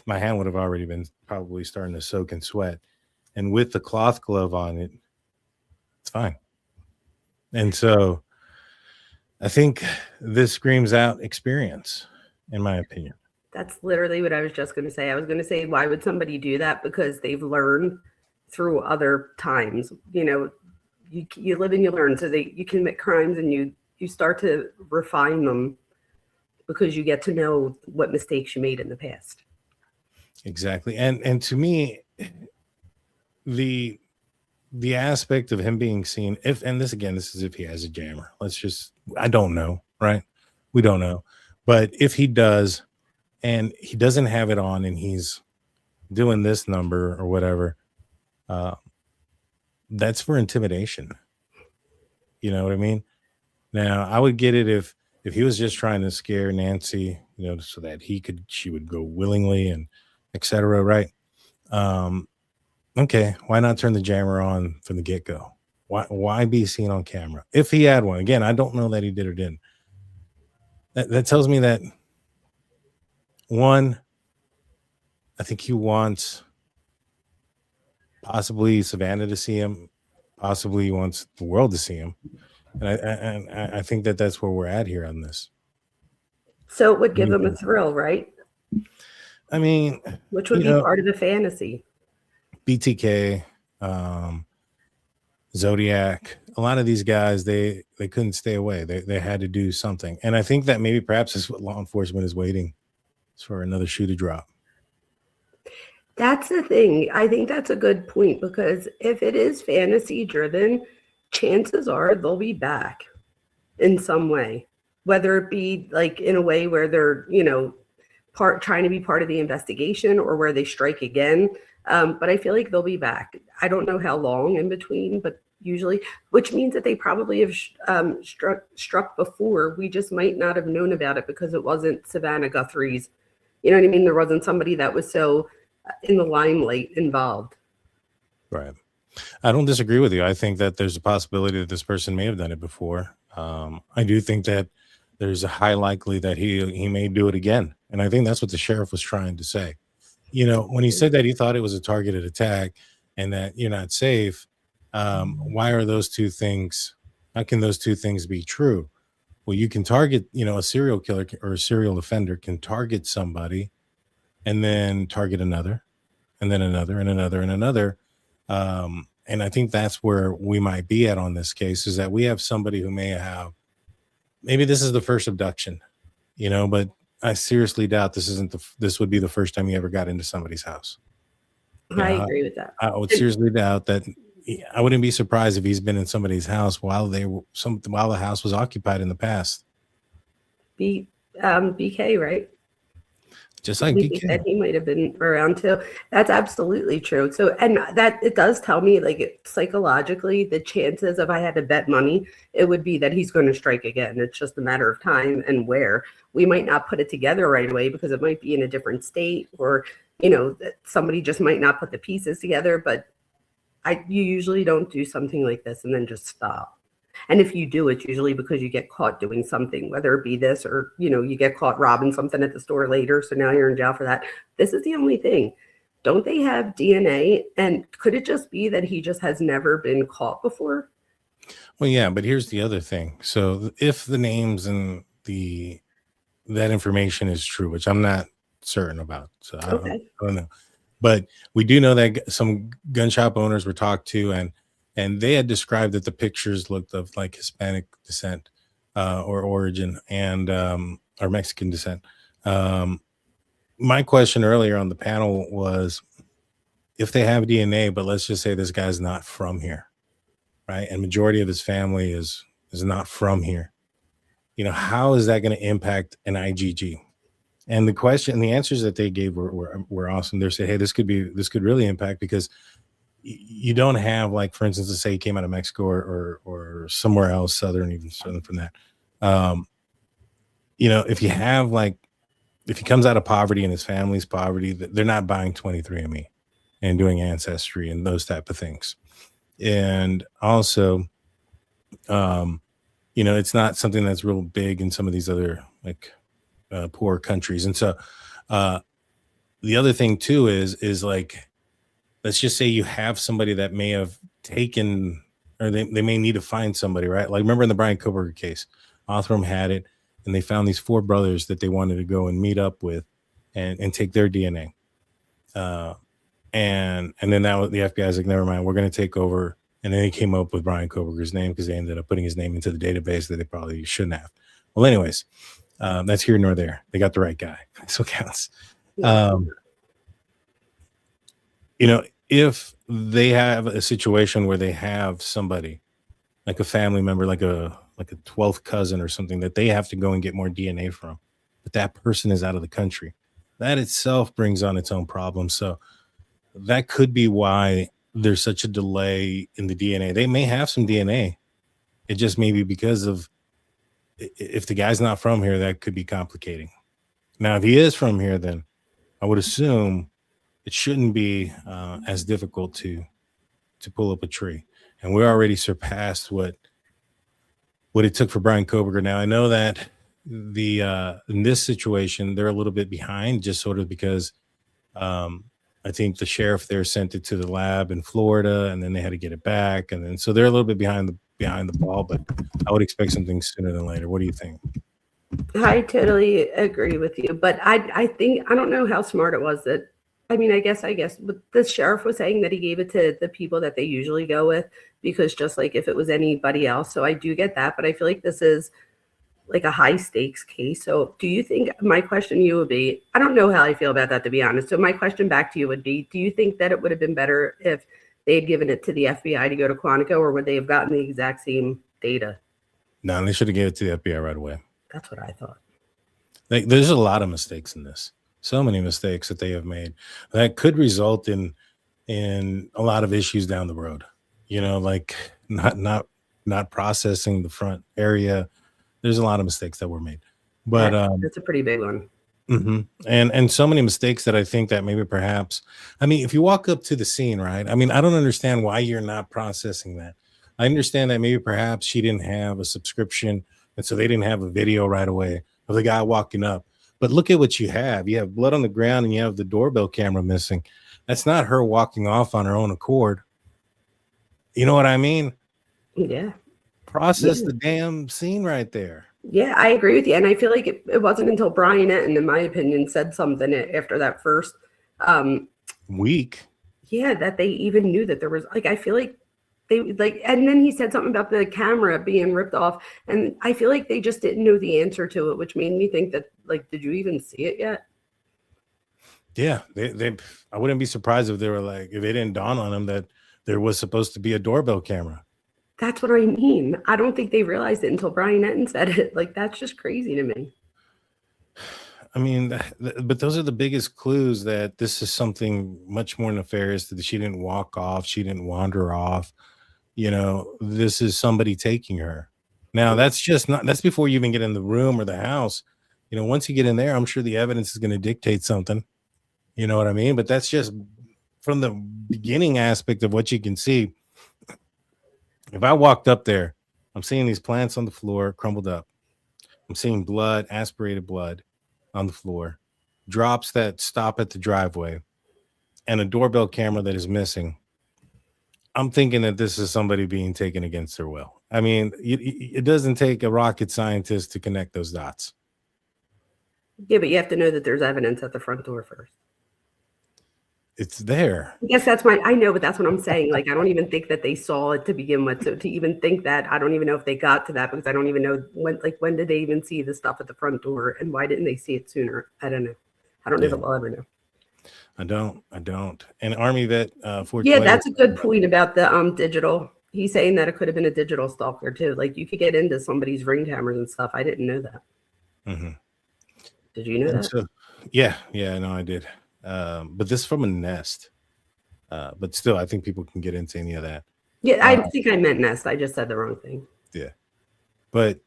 my hand would have already been probably starting to soak in sweat. And with the cloth glove on it, it's fine. And so I think this screams out experience, in my opinion. That's literally what I was just going to say. I was going to say, why would somebody do that? Because they've learned through other times. You know, you live and you learn. So you commit crimes and you start to refine them because you get to know what mistakes you made in the past. Exactly. And to me, the aspect of him being seen, this is if he has a jammer. I don't know, right? We don't know. But if he does, and he doesn't have it on, and he's doing this number or whatever, that's for intimidation. You know what I mean? Now, I would get it if he was just trying to scare Nancy, you know, so that she would go willingly and etc. Right? Okay, why not turn the jammer on from the get-go? Why be seen on camera? If he had one, again, I don't know that he did or didn't. That tells me that, one, I think he wants possibly Savannah to see him, possibly he wants the world to see him, and I think that's where we're at here on this. So it would give him a thrill, right? I mean, which would be part of the fantasy. BTK, Zodiac, a lot of these guys, they couldn't stay away. They had to do something. And I think that maybe perhaps is what law enforcement is waiting for, another shoe to drop. That's the thing. I think that's a good point, because if it is fantasy driven, chances are they'll be back in some way, whether it be like in a way where they're, you know, trying to be part of the investigation, or where they strike again. But I feel like they'll be back. I don't know how long in between, but usually, which means that they probably have struck before. We just might not have known about it because it wasn't Savannah Guthrie's. You know what I mean? There wasn't somebody that was so in the limelight involved. Right. I don't disagree with you. I think that there's a possibility that this person may have done it before. I do think that there's a high likely that he may do it again. And I think that's what the sheriff was trying to say. You know, when he said that he thought it was a targeted attack and that you're not safe, why are those two things? How can those two things be true? Well, you can target, you know, a serial killer or a serial offender can target somebody and then target another and then another and another and another. And I think that's where we might be at on this case, is that we have somebody who maybe this is the first abduction, you know, but I seriously doubt this would be the first time he ever got into somebody's house. I agree with that. I would seriously doubt that. I wouldn't be surprised if he's been in somebody's house while the house was occupied in the past. BK, right? Just like BK. He might have been around too. That's absolutely true. So, and that it does tell me, like, psychologically, the chances, if I had to bet money, it would be that he's going to strike again. It's just a matter of time and where. We might not put it together right away because it might be in a different state, or, you know, somebody just might not put the pieces together. But you usually don't do something like this and then just stop. And if you do, it's usually because you get caught doing something, whether it be this or, you know, you get caught robbing something at the store later. So now you're in jail for that. This is the only thing. Don't they have DNA? And could it just be that he just has never been caught before? Well, yeah, but here's the other thing. So if the names and that information is true, which I'm not certain about, so I don't know. But we do know that some gun shop owners were talked to, and they had described that the pictures looked of like Hispanic descent or origin and or Mexican descent. My question earlier on the panel was, if they have DNA, but let's just say this guy's not from here, right? And majority of his family is not from here. You know, how is that going to impact an IgG? And the answers that they gave were awesome. They said, hey, this could really impact, because you don't have, like, for instance, to say he came out of Mexico or somewhere else, even southern from that. You know, if he comes out of poverty and his family's poverty, they're not buying 23andMe and doing ancestry and those type of things. And also, it's not something that's real big in some of these other like poor countries. And so the other thing too is like, let's just say you have somebody that may have taken, or they may need to find somebody, right? Like remember in the Brian Koberger case, Othram had it, and they found these 4 brothers that they wanted to go and meet up with and take their DNA. And then that was, the FBI's like, never mind, we're going to take over. And then they came up with Brian Koberger's name because they ended up putting his name into the database that they probably shouldn't have. Well, anyways, that's here nor there. They got the right guy. That's what counts. If they have a situation where they have somebody like a family member, like a 12th cousin or something that they have to go and get more DNA from, but that person is out of the country, that itself brings on its own problems. So that could be why there's such a delay in the DNA. They may have some DNA. It just may be because of, if the guy's not from here, that could be complicating. Now, if he is from here, then I would assume it shouldn't be as difficult to pull up a tree. And we already surpassed what it took for Brian Koberger. Now, I know that in this situation, they're a little bit behind, just sort of because I think the sheriff there sent it to the lab in Florida, and then they had to get it back. And then so they're a little bit behind the ball, but I would expect something sooner than later. What do you think? I totally agree with you, but I think, I don't know how smart it was that, I mean, I guess but the sheriff was saying that he gave it to the people that they usually go with, because just like if it was anybody else. So I do get that, but I feel like this is like a high stakes case. So do you think, my question to you would be, I don't know how I feel about that, to be honest. So my question back to you would be, do you think that it would have been better if they had given it to the FBI to go to Quantico, or would they have gotten the exact same data? No, they should have given it to the FBI right away. That's what I thought. Like, there's a lot of mistakes in this. So many mistakes that they have made that could result in a lot of issues down the road. Like not processing the front area. There's a lot of mistakes that were made, but that's a pretty big one. Mm-hmm. And so many mistakes that I think that maybe perhaps, I mean, if you walk up to the scene, right? I mean, I don't understand why you're not processing that. I understand that maybe perhaps she didn't have a subscription, and so they didn't have a video right away of the guy walking up. But look at what you have. You have blood on the ground, and you have the doorbell camera missing. That's not her walking off on her own accord. You know what I mean? Yeah. Process the damn scene right there. Yeah, I agree with you. And I feel like it wasn't until Brian Etten, in my opinion, said something after that first week. Yeah, that they even knew that there was, like, I feel like they like, and then he said something about the camera being ripped off. And I feel like they just didn't know the answer to it, which made me think that, like, did you even see it yet? Yeah, I wouldn't be surprised if they were like, if it didn't dawn on them that there was supposed to be a doorbell camera. That's what I mean. I don't think they realized it until Brian Etten said it. Like, that's just crazy to me. I mean, but those are the biggest clues that this is something much more nefarious, that she didn't walk off. She didn't wander off. This is somebody taking her. Now, that's before you even get in the room or the house. Once you get in there, I'm sure the evidence is going to dictate something. You know what I mean? But that's just from the beginning aspect of what you can see. If I walked up there, I'm seeing these plants on the floor, crumbled up. I'm seeing blood, aspirated blood on the floor, drops that stop at the driveway, and a doorbell camera that is missing. I'm thinking that this is somebody being taken against their will. I mean, it doesn't take a rocket scientist to connect those dots. Yeah, but you have to know that there's evidence at the front door first. It's there. I guess I know, but that's what I'm saying. Like, I don't even think that they saw it to begin with. So to even think that, I don't even know if they got to that, because I don't even know when did they even see the stuff at the front door, and why didn't they see it sooner? I don't know. I don't know if we'll ever know. I don't. And Army Vet 420. Yeah, that's a good point about the digital. He's saying that it could have been a digital stalker too. Like, you could get into somebody's ring cameras and stuff. I didn't know that. Mm-hmm. Did you know that? So, yeah, no, I did. But this is from a Nest. But still, I think people can get into any of that. Yeah, I think I meant Nest. I just said the wrong thing. Yeah. But,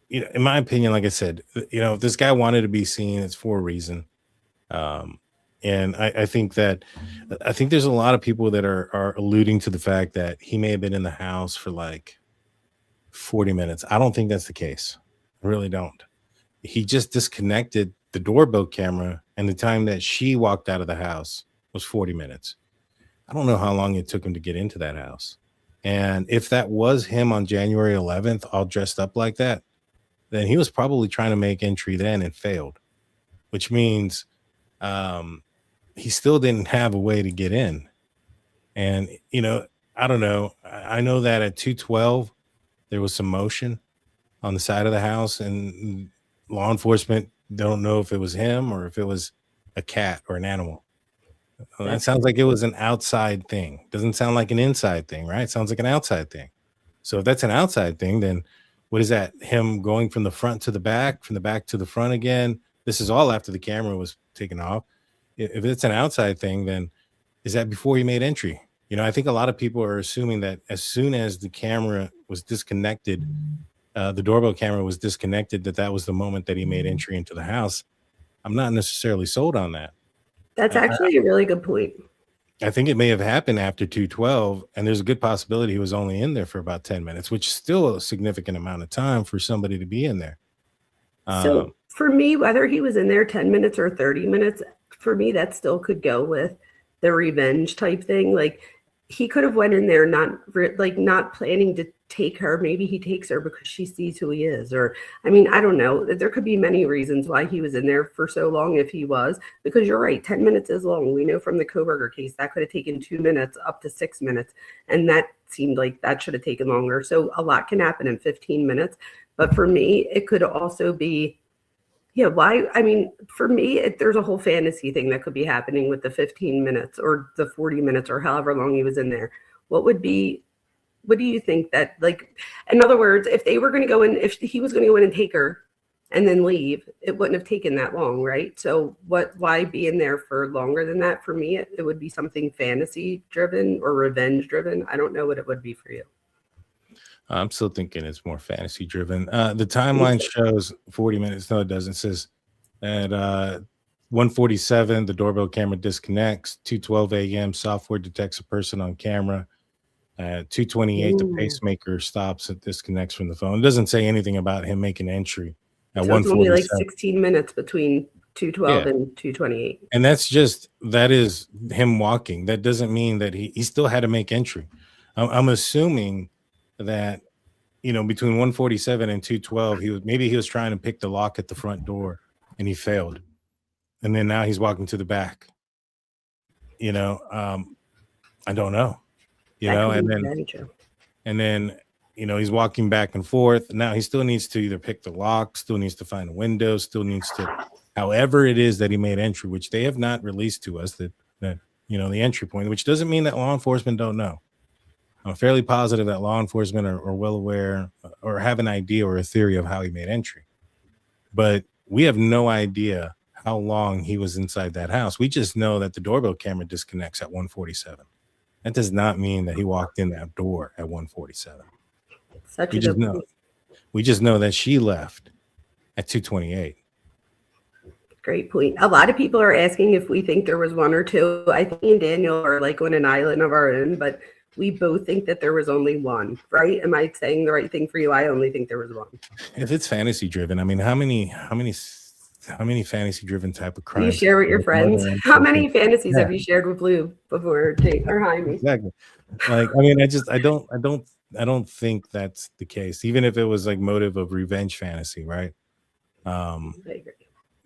in my opinion, like I said, if this guy wanted to be seen, it's for a reason. And I think there's a lot of people that are alluding to the fact that he may have been in the house for like 40 minutes. I don't think that's the case. I really don't. He just disconnected the doorbell camera, and the time that she walked out of the house was 40 minutes. I don't know how long it took him to get into that house. And if that was him on January 11th, all dressed up like that, then he was probably trying to make entry then and failed, which means he still didn't have a way to get in. And, I don't know. I know that at 212, there was some motion on the side of the house, and law enforcement don't know if it was him or if it was a cat or an animal. Well, that sounds like it was an outside thing. Doesn't sound like an inside thing, right? It sounds like an outside thing. So if that's an outside thing, then what is that? Him going from the front to the back, from the back to the front again? This is all after the camera was taken off. If it's an outside thing, then is that before he made entry? I think a lot of people are assuming that as soon as the camera was disconnected, the doorbell camera was disconnected, that was the moment that he made entry into the house. I'm not necessarily sold on that. That's actually a really good point. I think it may have happened after 212, and there's a good possibility he was only in there for about 10 minutes, which is still a significant amount of time for somebody to be in there. So for me, whether he was in there 10 minutes or 30 minutes, for me, that still could go with the revenge type thing. Like, he could have went in there not planning to take her. Maybe he takes her because she sees who he is. Or, I don't know. There could be many reasons why he was in there for so long if he was. Because you're right, 10 minutes is long. We know from the Koberger case that could have taken 2 minutes up to 6 minutes. And that seemed like that should have taken longer. So a lot can happen in 15 minutes. But for me, it could also be, why? For me, there's a whole fantasy thing that could be happening with the 15 minutes or the 40 minutes or however long he was in there. What do you think that, like, in other words, if they were going to go in, if he was going to go in and take her and then leave, it wouldn't have taken that long, right? So why be in there for longer than that? For me, it would be something fantasy driven or revenge driven. I don't know what it would be for you. I'm still thinking it's more fantasy driven. The timeline shows 40 minutes. No, it doesn't. It says at 1:47, the doorbell camera disconnects. 2:12 a.m., software detects a person on camera. At 2:28, the pacemaker stops. It disconnects from the phone. It doesn't say anything about him making entry. At so it's only like 16 minutes between 2:12 and 2:28. And that is him walking. That doesn't mean that he still had to make entry. I'm assuming that between 1:47 and 2:12 he was trying to pick the lock at the front door and he failed, and then now he's walking to the back. I don't know, and then he's walking back and forth. Now he still needs to either pick the lock, still needs to find a window, still needs to, however it is that he made entry, which they have not released to us, that the entry point, which doesn't mean that law enforcement don't know. I'm fairly positive that law enforcement are well aware or have an idea or a theory of how he made entry. But we have no idea how long he was inside that house. We just know that the doorbell camera disconnects at 1:47. That does not mean that he walked in that door at 1:47. We just know that she left at 2:28. Great point. A lot of people are asking if we think there was one or two. I think me and Daniel are like on an island of our own, but we both think that there was only one, right? Am I saying the right thing for you? I only think there was one. If it's fantasy driven, how many fantasy driven type of crimes you share with your friends? How many fantasies have you shared with Blue before or Jaime? Exactly. Like, I don't think that's the case. Even if it was like motive of revenge fantasy, right? I agree.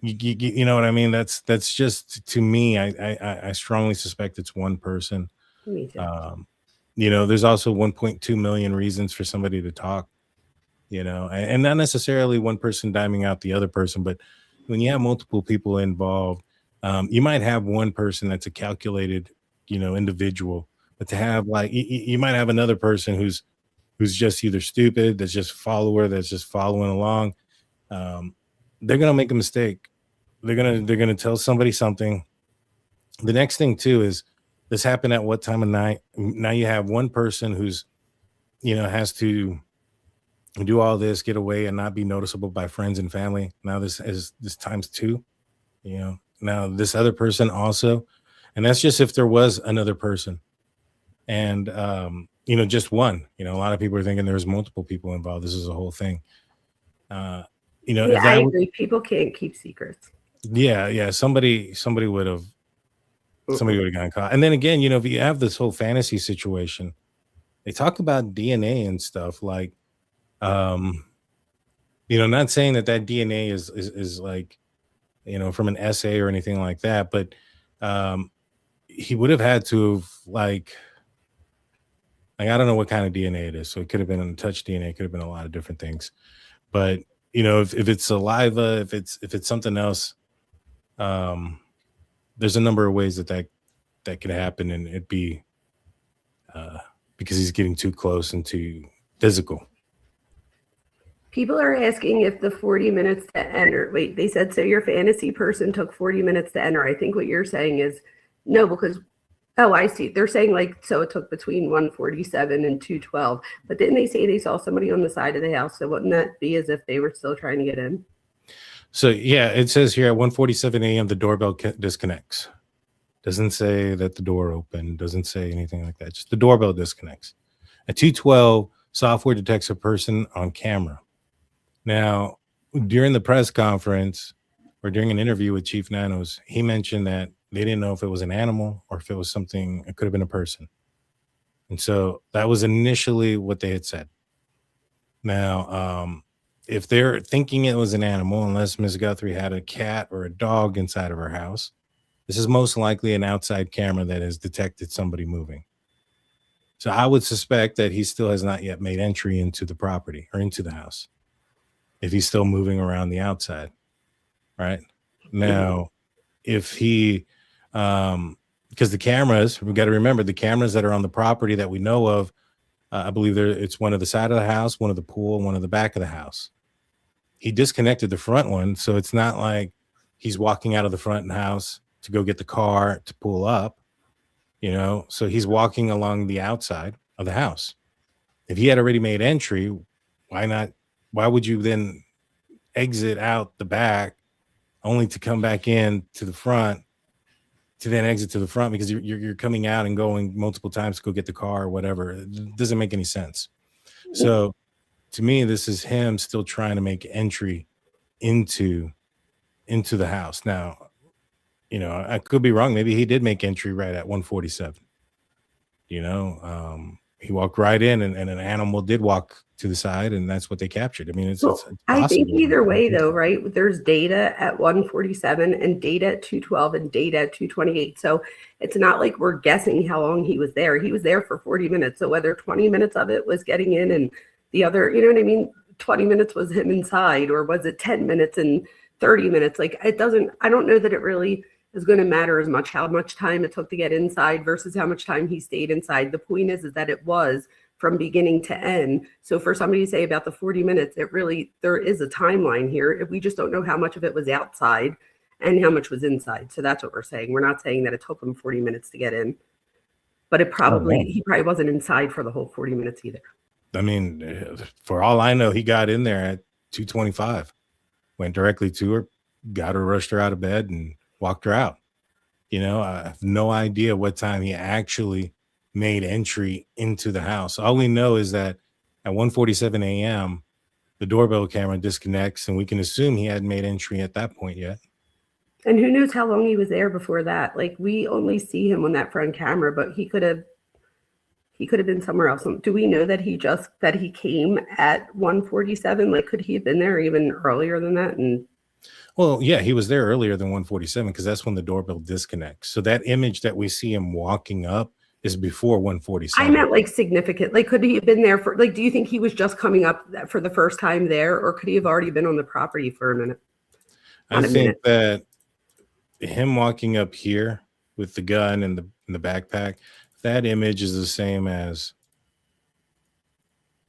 You know what I mean? That's just, to me, I strongly suspect it's one person. Me too. There's also 1.2 million reasons for somebody to talk, and not necessarily one person diming out the other person, but when you have multiple people involved, you might have one person that's a calculated, individual, but to have you might have another person who's just either stupid, that's just follower, that's just following along. They're gonna make a mistake. They're gonna tell somebody something. The next thing too is, this happened at what time of night? Now you have one person who's, has to do all this, get away, and not be noticeable by friends and family. Now this times two. Now this other person also, and that's just if there was another person. And just one. A lot of people are thinking there's multiple people involved. This is a whole thing. Yeah, If I that, agree. People can't keep secrets. yeah, somebody would have gotten caught. And then again, if you have this whole fantasy situation, they talk about DNA and stuff like, not saying that DNA is like, from an essay or anything like that, but he would have had to have like I don't know what kind of DNA it is. So it could have been touch DNA, it could have been a lot of different things. But if it's saliva, if it's something else, there's a number of ways that could happen, and it'd be because he's getting too close and too physical. People are asking if the 40 minutes to enter. Wait, they said, so your fantasy person took 40 minutes to enter. I think what you're saying is no, because, oh, I see. They're saying so it took between 1:47 and 2:12. But didn't they say they saw somebody on the side of the house? So wouldn't that be as if they were still trying to get in? So, yeah, it says here at 1:47 a.m., the doorbell disconnects. Doesn't say that the door opened. Doesn't say anything like that. Just the doorbell disconnects. At 2:12, software detects a person on camera. Now, during the press conference or during an interview with Chief Nanos, he mentioned that they didn't know if it was an animal or if it was something, it could have been a person. And so that was initially what they had said. Now, if they're thinking it was an animal, unless Ms. Guthrie had a cat or a dog inside of her house, this is most likely an outside camera that has detected somebody moving. So I would suspect that he still has not yet made entry into the property or into the house, if he's still moving around the outside. Right now, if he, because the cameras, we've got to remember the cameras that are on the property that we know of, I believe it's one of the side of the house, one of the pool, one of the back of the house. He disconnected the front one, so it's not like he's walking out of the front house to go get the car to pull up, so he's walking along the outside of the house. If he had already made entry, why would you then exit out the back only to come back in to the front to then exit to the front? Because you're coming out and going multiple times to go get the car or whatever. It doesn't make any sense. So to me, this is him still trying to make entry into the house. Now, I could be wrong. Maybe he did make entry right at 1:47. He walked right in, and an animal did walk to the side, and that's what they captured. I mean, it's I think either way, though, right? There's data at 1:47 and data at 2:12 and data at 2:28. So it's not like we're guessing how long he was there. He was there for 40 minutes. So whether 20 minutes of it was getting in and the other, 20 minutes was him inside, or was it 10 minutes and 30 minutes? I don't know that it really is going to matter as much how much time it took to get inside versus how much time he stayed inside. The point is that it was from beginning to end. So for somebody to say about the 40 minutes, there is a timeline here. We just don't know how much of it was outside and how much was inside. So that's what we're saying. We're not saying that it took him 40 minutes to get in, but he probably wasn't inside for the whole 40 minutes either. I mean, for all I know, he got in there at 2:25, went directly to her, got her, rushed her out of bed, and walked her out. I have no idea what time he actually made entry into the house. All we know is that at 1:47 a.m., the doorbell camera disconnects, and we can assume he hadn't made entry at that point yet. And who knows how long he was there before that? We only see him on that front camera, but he could have been somewhere else. Do we know that he came at 1:47? Could he have been there even earlier than that? And well, yeah, he was there earlier than 1:47 because that's when the doorbell disconnects. So that image that we see him walking up is before 1:47. I meant significant. Could he have been there for do you think he was just coming up for the first time there, or could he have already been on the property for a minute? I think that him walking up here with the gun and the backpack, that image is the same as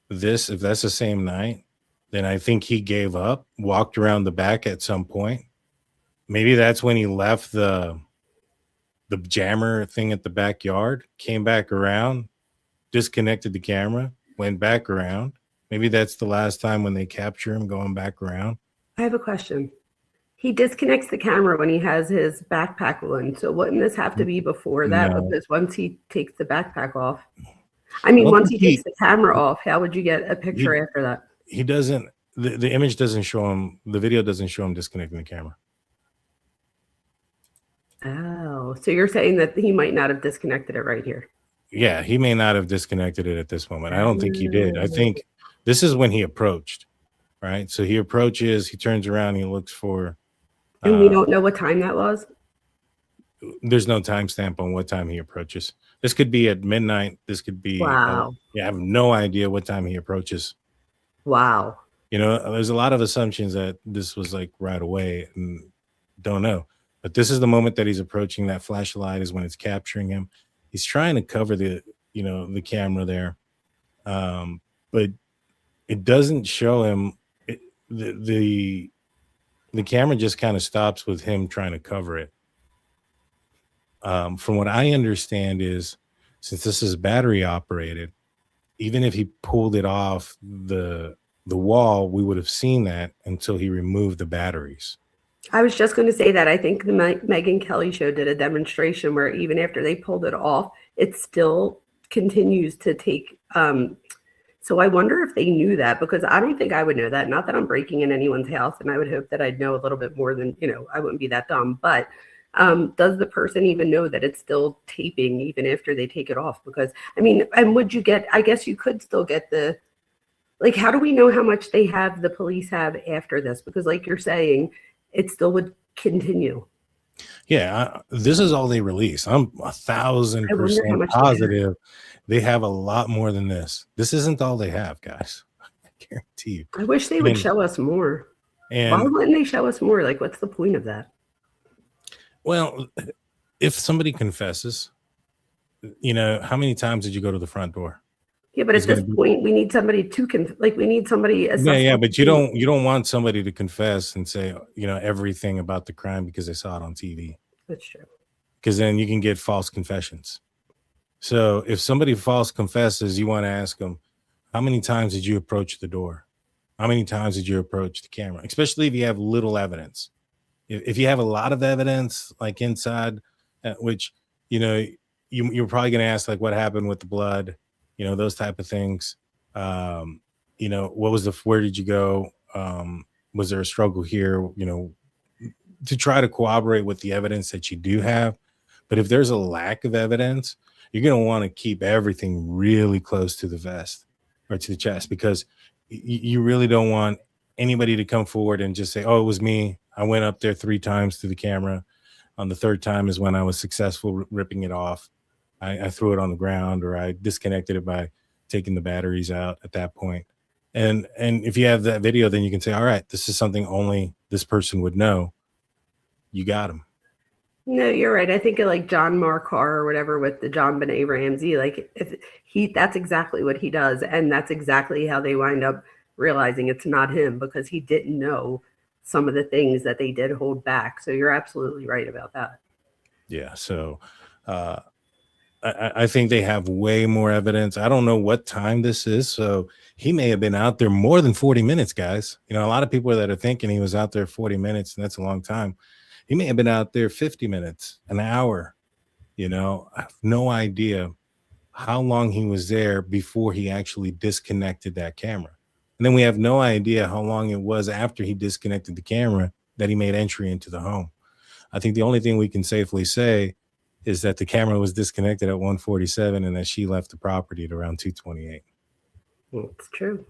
this. If that's the same night, then I think he gave up, walked around the back at some point. Maybe that's when he left the jammer thing at the backyard, came back around, disconnected the camera, went back around. Maybe that's the last time when they capture him going back around. I have a question. He disconnects the camera when he has his backpack on. So wouldn't this have to be before that? No. Because once he takes the backpack off. I mean, don't once think he takes the camera off, how would you get a picture after that? He doesn't. The image doesn't show him. The video doesn't show him disconnecting the camera. Oh, so you're saying that he might not have disconnected it right here? Yeah, he may not have disconnected it at this moment. I don't think he did. I think this is when he approached, right? So he approaches, he turns around, he looks for. And we don't know what time that was? There's no timestamp on what time he approaches. This could be at midnight. This could be. Wow. Yeah, I have no idea what time he approaches. Wow. You know, there's a lot of assumptions that this was like right away, and don't know. But this is the moment that he's approaching. That flashlight is when it's capturing him. He's trying to cover the camera there, but it doesn't show him. The camera just kind of stops with him trying to cover it. From what I understand is, since this is battery operated, even if he pulled it off the wall, we would have seen that until he removed the batteries. I was just going to say that. I think the Megyn Kelly show did a demonstration where even after they pulled it off, it still continues to take. So I wonder if they knew that, because I don't think I would know that. Not that I'm breaking in anyone's house, and I would hope that I'd know a little bit more than, I wouldn't be that dumb. But does the person even know that it's still taping even after they take it off? Because, I mean, and would you get, I guess you could still get the, like, how do we know how much the police have after this? Because like you're saying, it still would continue. Yeah, this is all they release. I'm 1,000% positive they have a lot more than this. This isn't all they have, guys. I guarantee you. I wish they would show us more. And why wouldn't they show us more? Like, what's the point of that? Well, if somebody confesses, how many times did you go to the front door? Yeah, but at this point, we need somebody we need somebody. Yeah, but you don't want somebody to confess and say, everything about the crime because they saw it on TV. That's true. Because then you can get false confessions. So if somebody false confesses, you want to ask them, how many times did you approach the door? How many times did you approach the camera? Especially if you have little evidence. If you have a lot of evidence, like inside, which, you're probably going to ask, like, what happened with the blood? Those type of things. What was where did you go? Was there a struggle here? To try to corroborate with the evidence that you do have. But if there's a lack of evidence, you're going to want to keep everything really close to the vest or to the chest, because you really don't want anybody to come forward and just say, oh, it was me. I went up there 3 times to the camera. On the 3rd time is when I was successful ripping it off. I threw it on the ground, or I disconnected it by taking the batteries out at that point. And if you have that video, then you can say, all right, this is something only this person would know. You got him. No, you're right. I think of like John Marcar or whatever with the John Benet Ramsey. Like, that's exactly what he does. And that's exactly how they wind up realizing it's not him, because he didn't know some of the things that they did hold back. So you're absolutely right about that. Yeah. So, I think they have way more evidence. I don't know what time this is. So he may have been out there more than 40 minutes, guys. A lot of people that are thinking he was out there 40 minutes, and that's a long time. He may have been out there 50 minutes, an hour. I have no idea how long he was there before he actually disconnected that camera. And then we have no idea how long it was after he disconnected the camera that he made entry into the home. I think the only thing we can safely say is that the camera was disconnected at 1:47 and that she left the property at around 2:28. Well, it's true.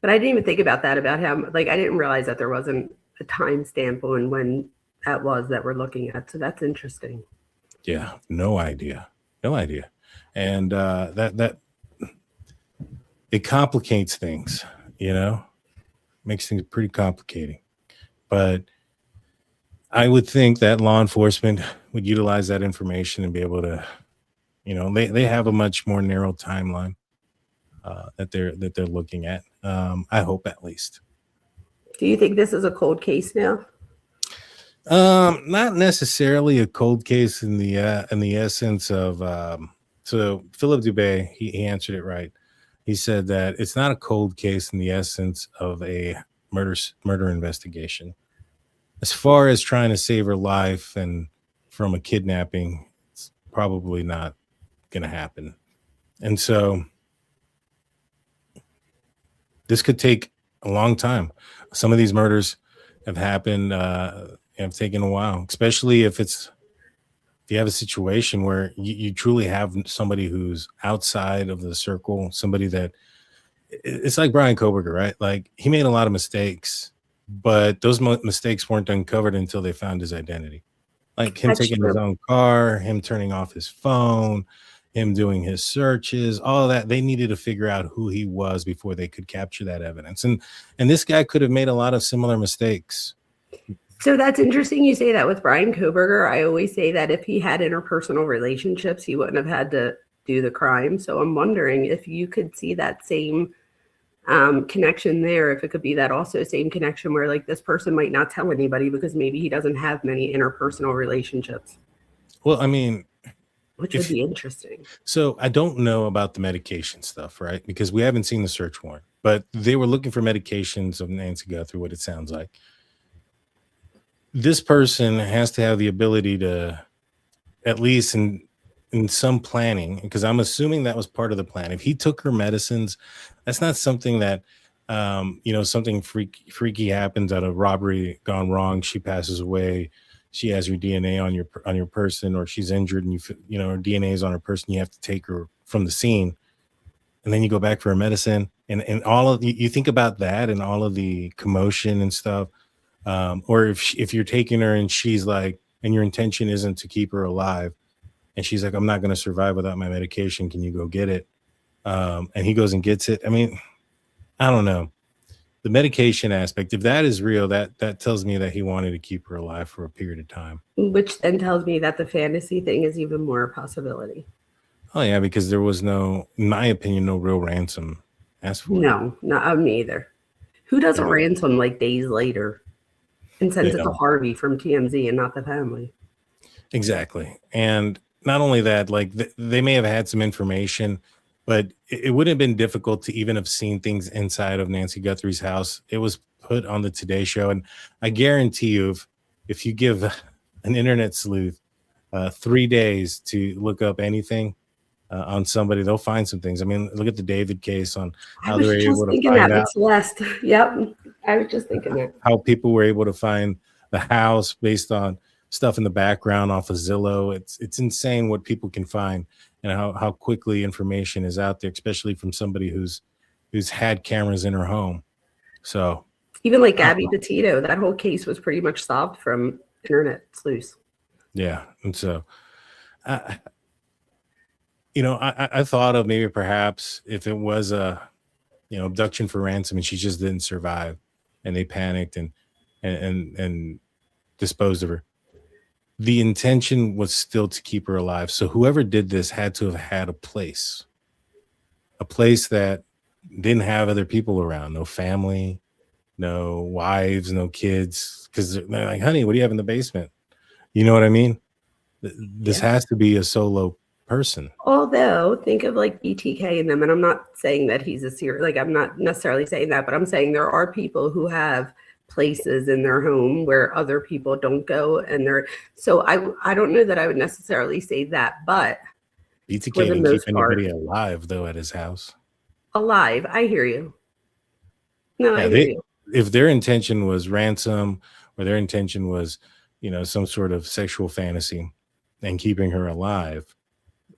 But I didn't even think about that, about him. Like, I didn't realize that there wasn't a timestamp on when that was that we're looking at. So that's interesting. Yeah, no idea. And that it complicates things, makes things pretty complicating. But I would think that law enforcement would utilize that information and be able to, they have a much more narrow timeline that they're looking at. I hope, at least. Do you think this is a cold case now? Not necessarily a cold case in the essence of so Philip Dubé, he answered it right. He said that it's not a cold case in the essence of a murder investigation. As far as trying to save her life and from a kidnapping, it's probably not going to happen. And so this could take a long time. Some of these murders have happened, have taken a while, especially if you have a situation where you truly have somebody who's outside of the circle, somebody that it's like Brian Koberger, right? Like he made a lot of mistakes, but those mistakes weren't uncovered until they found his identity. Like him That's taking his true. own car, him turning off his phone, him doing his searches, all of that. They needed to figure out who he was before they could capture that evidence. And this guy could have made a lot of similar mistakes. So that's interesting you say that with Brian Koberger. I always say that if he had interpersonal relationships, he wouldn't have had to do the crime. So I'm wondering if you could see that same connection there, if it could be that also same connection where like this person might not tell anybody because maybe he doesn't have many interpersonal relationships. Well, I mean, which would be interesting. So I don't know about the medication stuff, right? Because we haven't seen the search warrant, but they were looking for medications of Nancy Guthrie, what it sounds like. This person has to have the ability to, at least in some planning, because I'm assuming that was part of the plan. If he took her medicines, that's not something that, something freaky happens at a robbery gone wrong. She passes away. She has your DNA on your person, or she's injured and her DNA is on her person. You have to take her from the scene, and then you go back for her medicine, and all of you think about that and all of the commotion and stuff. Or if you're taking her and she's like, and your intention isn't to keep her alive, and she's like, I'm not going to survive without my medication. Can you go get it? And he goes and gets it. I mean, I don't know. The medication aspect, if that is real, that tells me that he wanted to keep her alive for a period of time. Which then tells me that the fantasy thing is even more a possibility. Oh, yeah, because there was in my opinion, no real ransom asked for. No, not me either. Who does a ransom like days later and sends it to Harvey from TMZ and not the family? Exactly. And not only that, like they may have had some information, but it wouldn't have been difficult to even have seen things inside of Nancy Guthrie's house. It was put on the Today Show. And I guarantee you, if you give an internet sleuth 3 days to look up anything on somebody, they'll find some things. I mean, look at the David case on how they were able to find out. Celeste. Yep. I was just thinking that. How people were able to find the house based on stuff in the background off of Zillow. It's insane what people can find and how quickly information is out there, especially from somebody who's had cameras in her home. So even like Gabby Petito, that whole case was pretty much solved from internet sleuths. Yeah. And so I thought of maybe perhaps if it was a abduction for ransom and she just didn't survive and they panicked and disposed of her. The intention was still to keep her alive. So whoever did this had to have had a place that didn't have other people around, no family, no wives, no kids. Because they're like, honey, what do you have in the basement? You know what I mean? This has to be a solo person. Although think of like BTK and them, and I'm not saying that he's a serial, like I'm not necessarily saying that, but I'm saying there are people who have places in their home where other people don't go, and so I don't know that I would necessarily say that, but BTK didn't keep anybody alive though at his house. Alive, I hear you. No, I hear you. If their intention was ransom or their intention was, some sort of sexual fantasy and keeping her alive,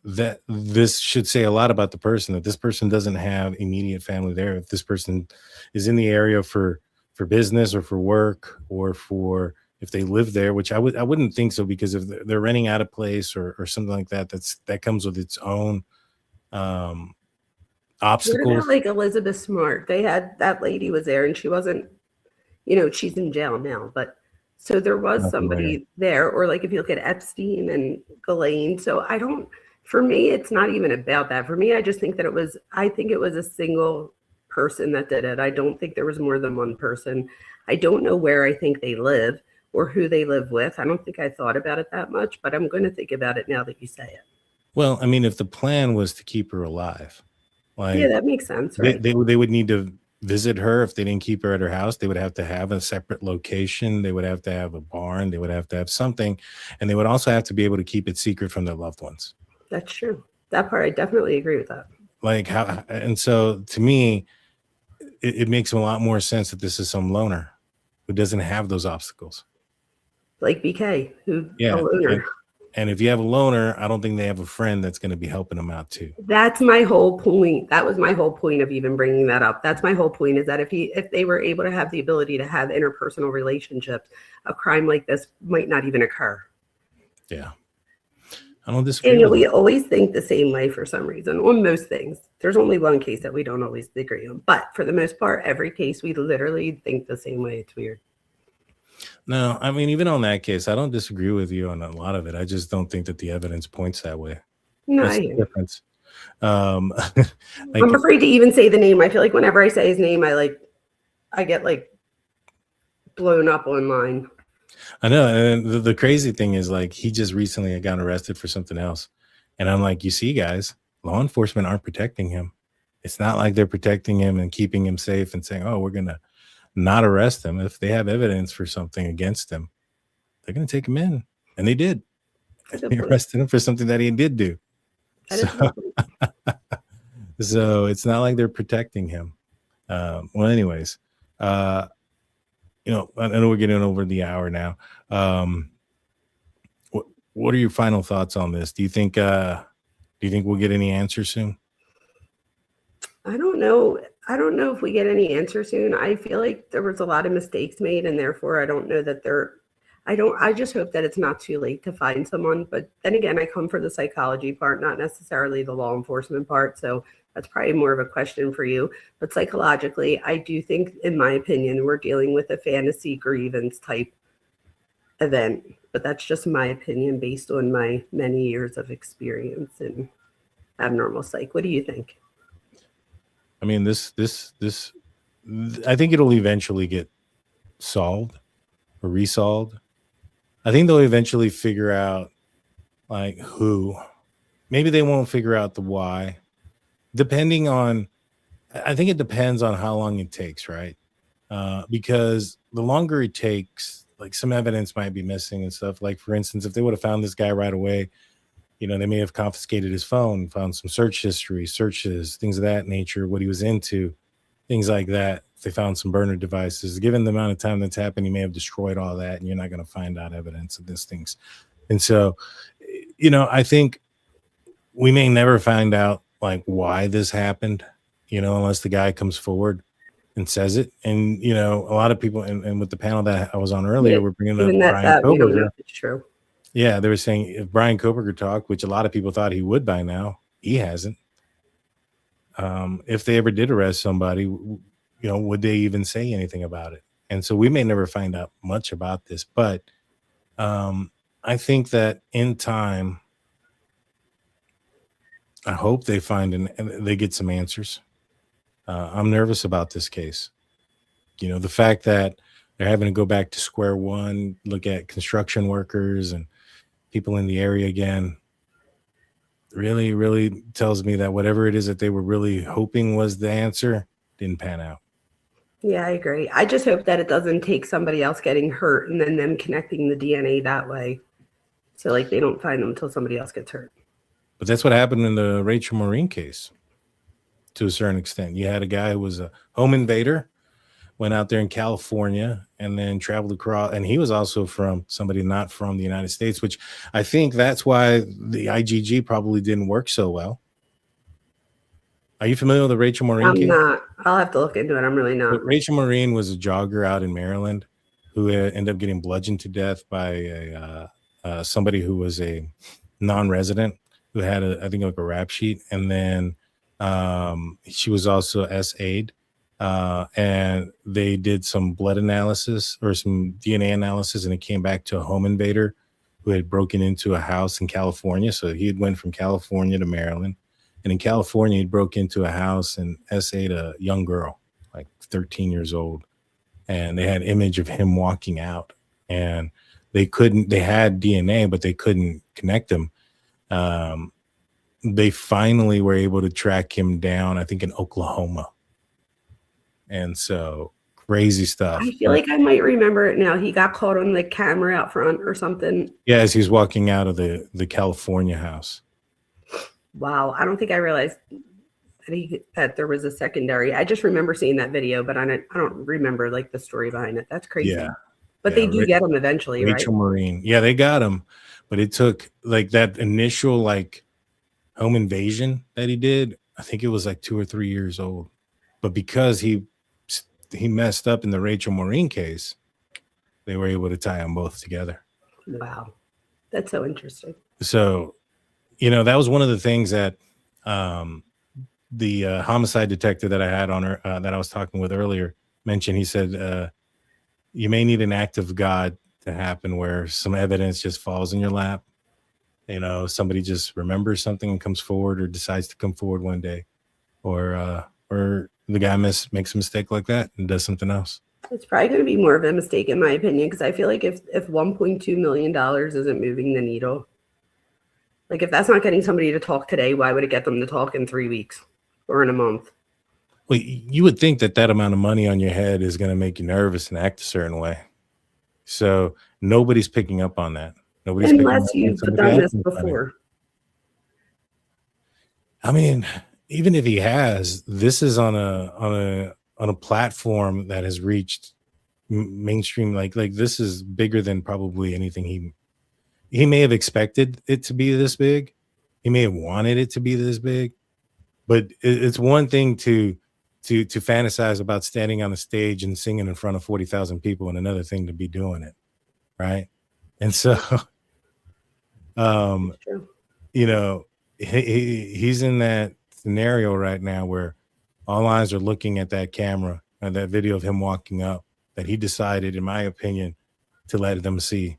that this should say a lot about the person, that this person doesn't have immediate family there. If this person is in the area for business or for work or for if they live there, which I wouldn't think so, because if they're renting out a place or something like that, that comes with its own obstacles. What about like Elizabeth Smart? They had that lady was there and she wasn't, she's in jail now, but so there was somebody there. Or like if you look at Epstein and Ghislaine. So for me, it's not even about that. For me, I just think that I think it was a single person that did it. I don't think there was more than one person. I don't know where I think they live or who they live with. I don't think I thought about it that much, but I'm going to think about it now that you say it. Well, I mean, if the plan was to keep her alive, yeah, that makes sense, right? They would need to visit her. If they didn't keep her at her house, they would have to have a separate location. They would have to have a barn. They would have to have something. And they would also have to be able to keep it secret from their loved ones. That's true. That part, I definitely agree with that. Like how? And so to me, it makes a lot more sense that this is some loner who doesn't have those obstacles. Like BK, who a Yeah. loner. And if you have a loner, I don't think they have a friend that's going to be helping them out too. That's my whole point. That was my whole point of even bringing that up. That's my whole point, is that if they were able to have the ability to have interpersonal relationships, a crime like this might not even occur. Yeah. I don't disagree. And with we you. always think the same way for some reason on most things. There's only one case that we don't always agree on. But for the most part, every case we literally think the same way. It's weird. No, I mean, even on that case, I don't disagree with you on a lot of it. I just don't think that the evidence points that way. No, That's the difference. I'm afraid to even say the name. I feel like whenever I say his name, I get like blown up online. I know. And the crazy thing is, like, he just recently got arrested for something else. And I'm like, you see, guys, law enforcement aren't protecting him. It's not like they're protecting him and keeping him safe and saying, oh, we're going to not arrest him. If they have evidence for something against him, they're going to take him in. And they did. They arrested him for something that he did do. So it's not like they're protecting him. Well, anyways, I know we're getting over the hour now. What are your final thoughts on this? Do you think we'll get any answers soon? I don't know. I don't know if we get any answer soon. I feel like there was a lot of mistakes made, and therefore I don't know that I just hope that it's not too late to find someone. But then again, I come for the psychology part, not necessarily the law enforcement part. So that's probably more of a question for you. But psychologically, I do think, in my opinion, we're dealing with a fantasy grievance type event. But that's just my opinion based on my many years of experience in abnormal psych. What do you think? I mean, I think it'll eventually get solved or resolved. I think they'll eventually figure out, like, who. Maybe they won't figure out the why. I think it depends on how long it takes, right? Because the longer it takes, like, some evidence might be missing and stuff. Like, for instance, if they would have found this guy right away, they may have confiscated his phone, found some search history, searches, things of that nature, what he was into, things like that. If they found some burner devices, given the amount of time that's happened, he may have destroyed all that, and you're not going to find out evidence of these things. And so, I think we may never find out, like, why this happened, unless the guy comes forward and says it. And, a lot of people, and with the panel that I was on earlier, we're bringing up Brian Koberger. We don't know if it's true. Yeah, they were saying if Brian Koberger talked, which a lot of people thought he would by now, he hasn't. If they ever did arrest somebody, would they even say anything about it? And so we may never find out much about this. But I think that in time, I hope they find they get some answers. I'm nervous about this case. The fact that they're having to go back to square one, look at construction workers and people in the area again, really, really tells me that whatever it is that they were really hoping was the answer didn't pan out. Yeah, I agree. I just hope that it doesn't take somebody else getting hurt and then them connecting the DNA that way. So, like, they don't find them until somebody else gets hurt. But that's what happened in the Rachel Marine case to a certain extent. You had a guy who was a home invader, went out there in California and then traveled across. And he was also from somebody not from the United States, which I think that's why the IGG probably didn't work so well. Are you familiar with the Rachel Marine case? I'm not. I'll have to look into it. I'm really not. But Rachel Marine was a jogger out in Maryland who ended up getting bludgeoned to death by somebody who was a non-resident who had I think like a rap sheet. And then she was also SA'd. And they did some blood analysis or some DNA analysis, and it came back to a home invader who had broken into a house in California. So he had went from California to Maryland, and in California, he broke into a house and SA'd a young girl, like 13 years old. And they had image of him walking out, and they had DNA, but they couldn't connect him. They finally were able to track him down, I think in Oklahoma. And so crazy stuff. I feel like I might remember it now. He got caught on the camera out front or something. Yeah, as he was walking out of the California house. Wow. I don't think I realized that there was a secondary. I just remember seeing that video, but I don't remember like the story behind it. That's crazy. Yeah. But they do get him eventually, Rachel right? Marine. Yeah, they got him, but it took like that initial like home invasion that he did. I think it was like 2 or 3 years old, but because he messed up in the Rachel Marine case, they were able to tie them both together. Wow, that's so interesting. So, that was one of the things that the homicide detective that I had on her that I was talking with earlier mentioned. He said, you may need an act of God to happen where some evidence just falls in your lap. Somebody just remembers something and comes forward, or decides to come forward one day, or the guy makes a mistake like that and does something else. It's probably going to be more of a mistake, in my opinion, because I feel like if $1.2 million isn't moving the needle, like if that's not getting somebody to talk today, why would it get them to talk in 3 weeks or in a month? Well, you would think that amount of money on your head is going to make you nervous and act a certain way. So nobody's picking up on that. Nobody's unless you've done this before. I mean, even if he has, this is on a platform that has reached mainstream. Like this is bigger than probably anything he may have expected it to be this big. He may have wanted it to be this big, but it's one thing to fantasize about standing on a stage and singing in front of 40,000 people, and another thing to be doing it, right? And so, he's in that scenario right now where all eyes are looking at that camera and that video of him walking up that he decided, in my opinion, to let them see.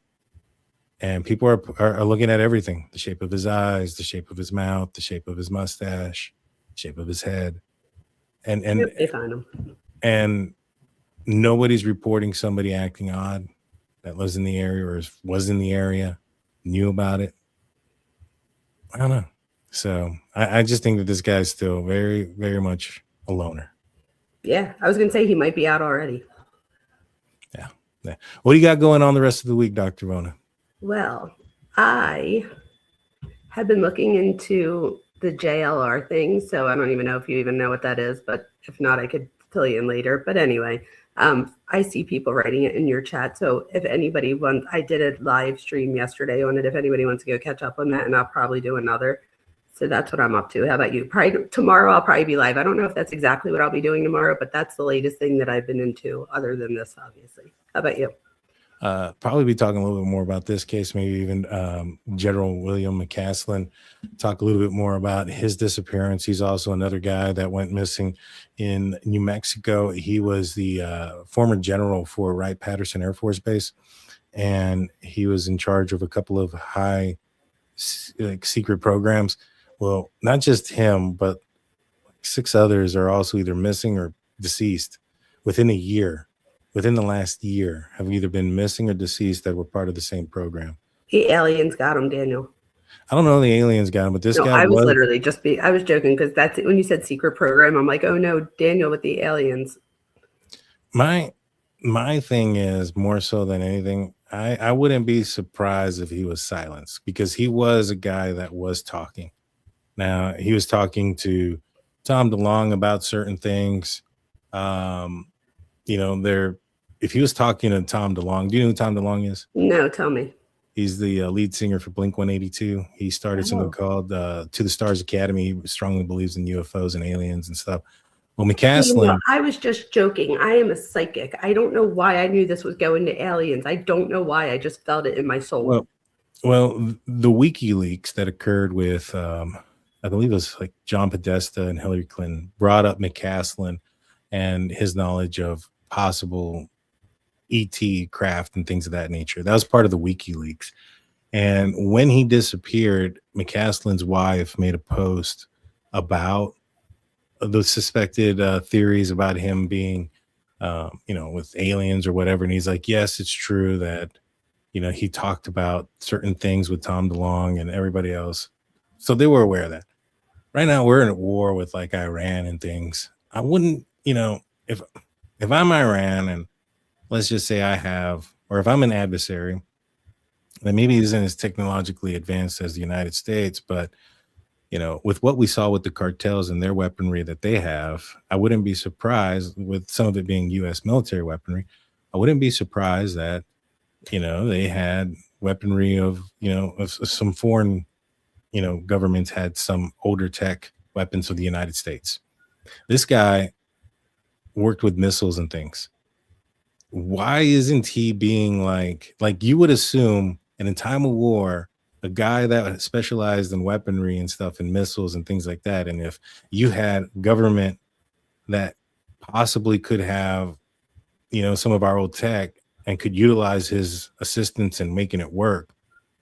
And people are looking at everything: the shape of his eyes, the shape of his mouth, the shape of his mustache, the shape of his head. And they find him. And nobody's reporting somebody acting odd that lives in the area or was in the area, knew about it. I don't know. So I just think that this guy's still very, very much a loner. Yeah, I was going to say he might be out already. Yeah. What do you got going on the rest of the week, Dr. Rona? Well, I have been looking into the JLR thing, so I don't even know if you even know what that is, but if not, I could fill you in later. But anyway, I see people writing it in your chat, so if anybody wants, I did a live stream yesterday on it. If anybody wants to go catch up on that, and I'll probably do another. So that's what I'm up to. How about you? Probably tomorrow I'll probably be live. I don't know if that's exactly what I'll be doing tomorrow, but that's the latest thing that I've been into other than this, obviously. How about you? Probably be talking a little bit more about this case, maybe even General William McCaslin, talk a little bit more about his disappearance. He's also another guy that went missing in New Mexico. He was the former general for Wright-Patterson Air Force Base, and he was in charge of a couple of high secret programs. Well, not just him, but 6 others are also either missing or deceased within a year. Within the last year, have either been missing or deceased that were part of the same program. The aliens got him, Daniel. I don't know the aliens got him, but this guy I was literally I was joking, because that's when you said secret program, I'm like, oh no, Daniel with the aliens. My thing is, more so than anything, I wouldn't be surprised if he was silenced, because he was a guy that was talking. Now, he was talking to Tom DeLonge about certain things. If he was talking to Tom DeLonge, do you know who Tom DeLonge is? No, tell me. He's the lead singer for Blink-182. He started something called To the Stars Academy. He strongly believes in UFOs and aliens and stuff. Well, McCaslin... I was just joking. I am a psychic. I don't know why I knew this was going to aliens. I don't know why. I just felt it in my soul. Well, the WikiLeaks that occurred with, I believe it was like John Podesta and Hillary Clinton, brought up McCaslin and his knowledge of possible ET craft and things of that nature. That was part of the WikiLeaks. And when he disappeared, McCaslin's wife made a post about the suspected theories about him being, with aliens or whatever. And he's like, yes, it's true that, he talked about certain things with Tom DeLonge and everybody else. So they were aware of that. Right now, we're in a war with like Iran and things. I wouldn't, if I'm Iran and let's just say or if I'm an adversary that maybe isn't as technologically advanced as the United States, but with what we saw with the cartels and their weaponry that they have, I wouldn't be surprised, with some of it being U.S. military weaponry, I wouldn't be surprised that, they had weaponry of some foreign, governments had some older tech weapons of the United States. This guy worked with missiles and things. Why isn't he being like you would assume in a time of war, a guy that specialized in weaponry and stuff and missiles and things like that, and if you had government that possibly could have, some of our old tech and could utilize his assistance in making it work,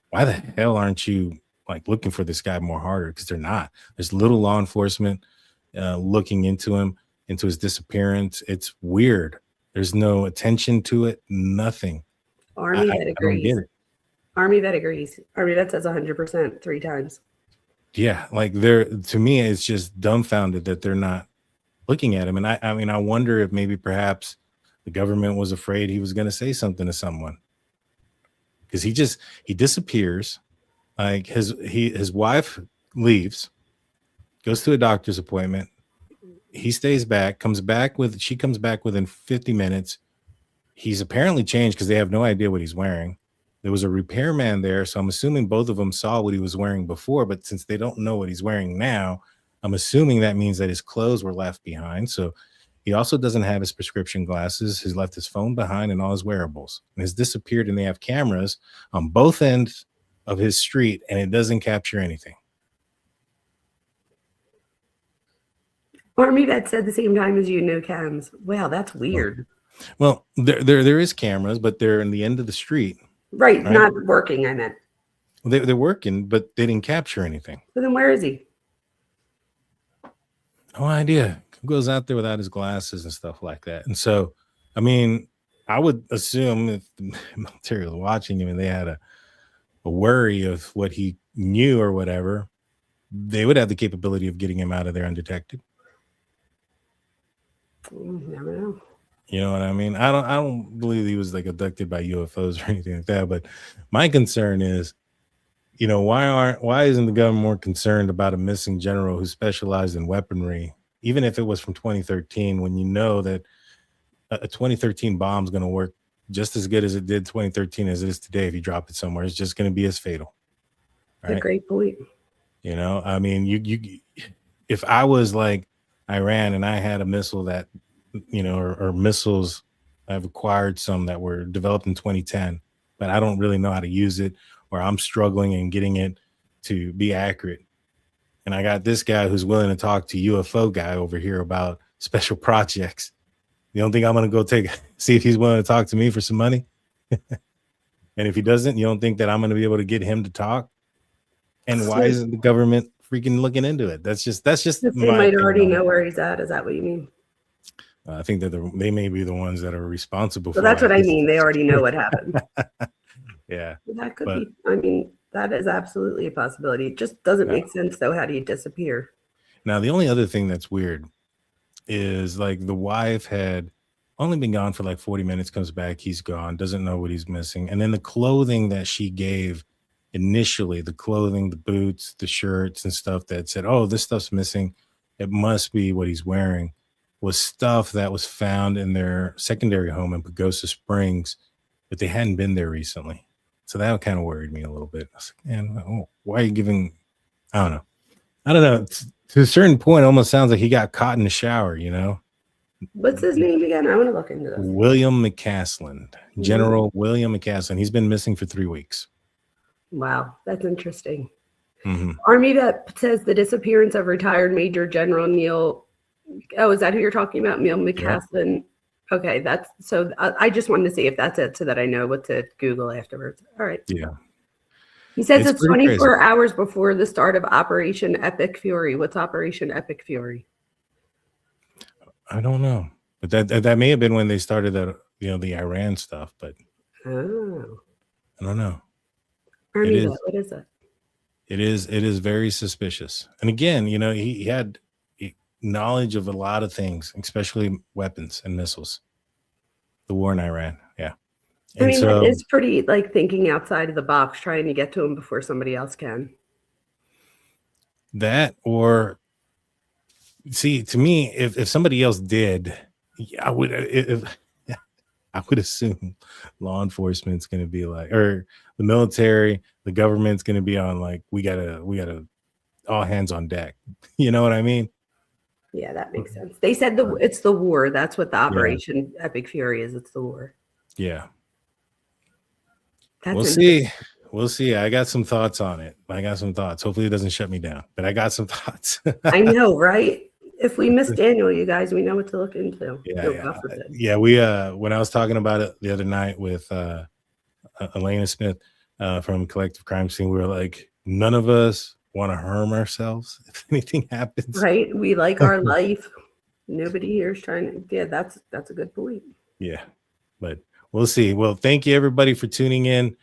why the hell aren't you like looking for this guy more harder? Because they're not. There's little law enforcement looking into him, into his disappearance. It's weird. There's no attention to it. Nothing. Army that I don't agrees. get it. Army that agrees. Army that says 100% 3 times. Yeah, like to me, it's just dumbfounded that they're not looking at him. And I mean, I wonder if maybe perhaps the government was afraid he was going to say something to someone, because he disappears. Like his wife leaves, goes to a doctor's appointment. He stays back, she comes back within 50 minutes. He's apparently changed because they have no idea what he's wearing. There was a repairman there, so I'm assuming both of them saw what he was wearing before, but since they don't know what he's wearing now, I'm assuming that means that his clothes were left behind. So he also doesn't have his prescription glasses. He's left his phone behind and all his wearables, and has disappeared, and they have cameras on both ends of his street, and it doesn't capture anything. Army that said the same time as you, no cams. Wow, that's weird. Well, there is cameras, but they're in the end of the street. Right, not working, I meant. They're working, but they didn't capture anything. So then where is he? No idea. He goes out there without his glasses and stuff like that. And so, I mean, I would assume if the military was watching him and they had a worry of what he knew or whatever, they would have the capability of getting him out of there undetected. Never know. You know what I mean? I don't believe he was like abducted by UFOs or anything like that. But my concern is, why isn't the government more concerned about a missing general who specialized in weaponry, even if it was from 2013, when you know that a 2013 bomb is going to work just as good as it did 2013 as it is today. If you drop it somewhere, it's just going to be as fatal. Right? A great point. I mean, you if I was like Iran and I had a missile that, or missiles, I've acquired some that were developed in 2010, but I don't really know how to use it, or I'm struggling in getting it to be accurate. And I got this guy who's willing to talk to UFO guy over here about special projects. You don't think I'm going to go see if he's willing to talk to me for some money? And if he doesn't, you don't think that I'm going to be able to get him to talk? And why isn't the government freaking looking into it? That's just they might already know where he's at. Is that what you mean? I think that they may be the ones that are responsible for it. That's what I mean. They already know what happened. Yeah. That could be. I mean, that is absolutely a possibility. It just doesn't make sense, though. How do you disappear? Now, the only other thing that's weird is like the wife had only been gone for like 40 minutes, comes back, he's gone, doesn't know what he's missing. And then the clothing that she gave initially, the clothing, the boots, the shirts and stuff that said, oh, this stuff's missing, it must be what he's wearing, was stuff that was found in their secondary home in Pagosa Springs, but they hadn't been there recently. So that kind of worried me a little bit. I was like, man, why are you giving, I don't know. To a certain point, it almost sounds like he got caught in the shower, What's his name again? I want to look into this. William McCaslin, General William McCaslin. He's been missing for 3 weeks. Wow, that's interesting. Mm-hmm. Army that says the disappearance of retired Major General Neil. Oh, is that who you're talking about? Neil McCaslin. Yep. Okay, that's so. I just wanted to see if that's it, so that I know what to Google afterwards. All right. Yeah. He says it's 24 hours before the start of Operation Epic Fury. What's Operation Epic Fury? I don't know, but that may have been when they started the Iran stuff, but I don't know. What is it? It is very suspicious. And again, he had knowledge of a lot of things, especially weapons and missiles. The war in Iran, yeah. And it is pretty like thinking outside of the box, trying to get to him before somebody else can. That, or see, to me, if somebody else did, I would I would assume law enforcement's going to be like, or the military, the government's going to be on like, we gotta all hands on deck. You know what I mean? Yeah, that makes sense. They said it's the war. That's what the Operation Epic Fury is. It's the war. Yeah. That's We'll see. We'll see. I got some thoughts on it. I got some thoughts. Hopefully it doesn't shut me down, but I got some thoughts. I know, right? If we miss Daniel, you guys, we know what to look into. Yeah. We when I was talking about it the other night with Elena Smith from Collective Crime Scene, we were like, none of us want to harm ourselves if anything happens. Right? We like our life. Nobody here is trying to. Yeah, that's a good point. Yeah, but we'll see. Well, thank you everybody for tuning in.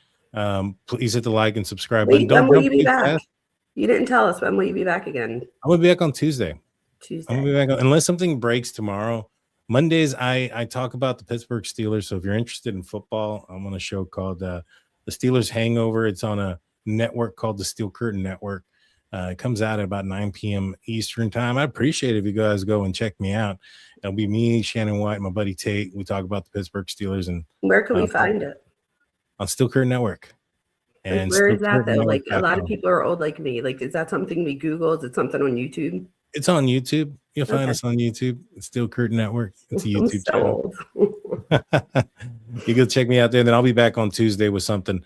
Please hit the like and subscribe button. Don't when will you be back? Fast. You didn't tell us. When will you be back again? I'm gonna be back on Tuesday. I'm gonna be back unless something breaks tomorrow. Mondays I talk about the Pittsburgh Steelers. So if you're interested in football, I'm on a show called the Steelers Hangover. It's on a network called the Steel Curtain Network. It comes out at about 9 p.m. Eastern time. I appreciate it if you guys go and check me out. It'll be me, Shannon White, my buddy Tate. We talk about the Pittsburgh Steelers. And where can we find it? On Steel Curtain Network. And where is that though? Like a lot of people are old like me. Like, is that something we Google? Is it something on YouTube? It's on YouTube. You'll find us on YouTube. It's Steel Curtain Network. It's a YouTube channel. You go check me out there. And then I'll be back on Tuesday with something.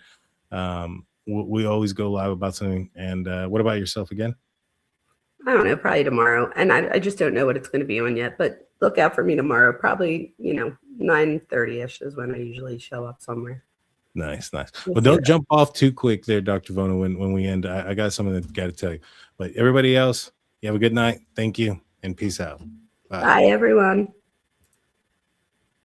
We always go live about something. And what about yourself again? I don't know, probably tomorrow. And I just don't know what it's going to be on yet. But look out for me tomorrow. Probably, 9:30ish is when I usually show up somewhere. Nice. Well, don't jump off too quick there, Dr. Vona, when we end. I got something that I got to tell you. But everybody else, you have a good night. Thank you, and peace out. Bye everyone.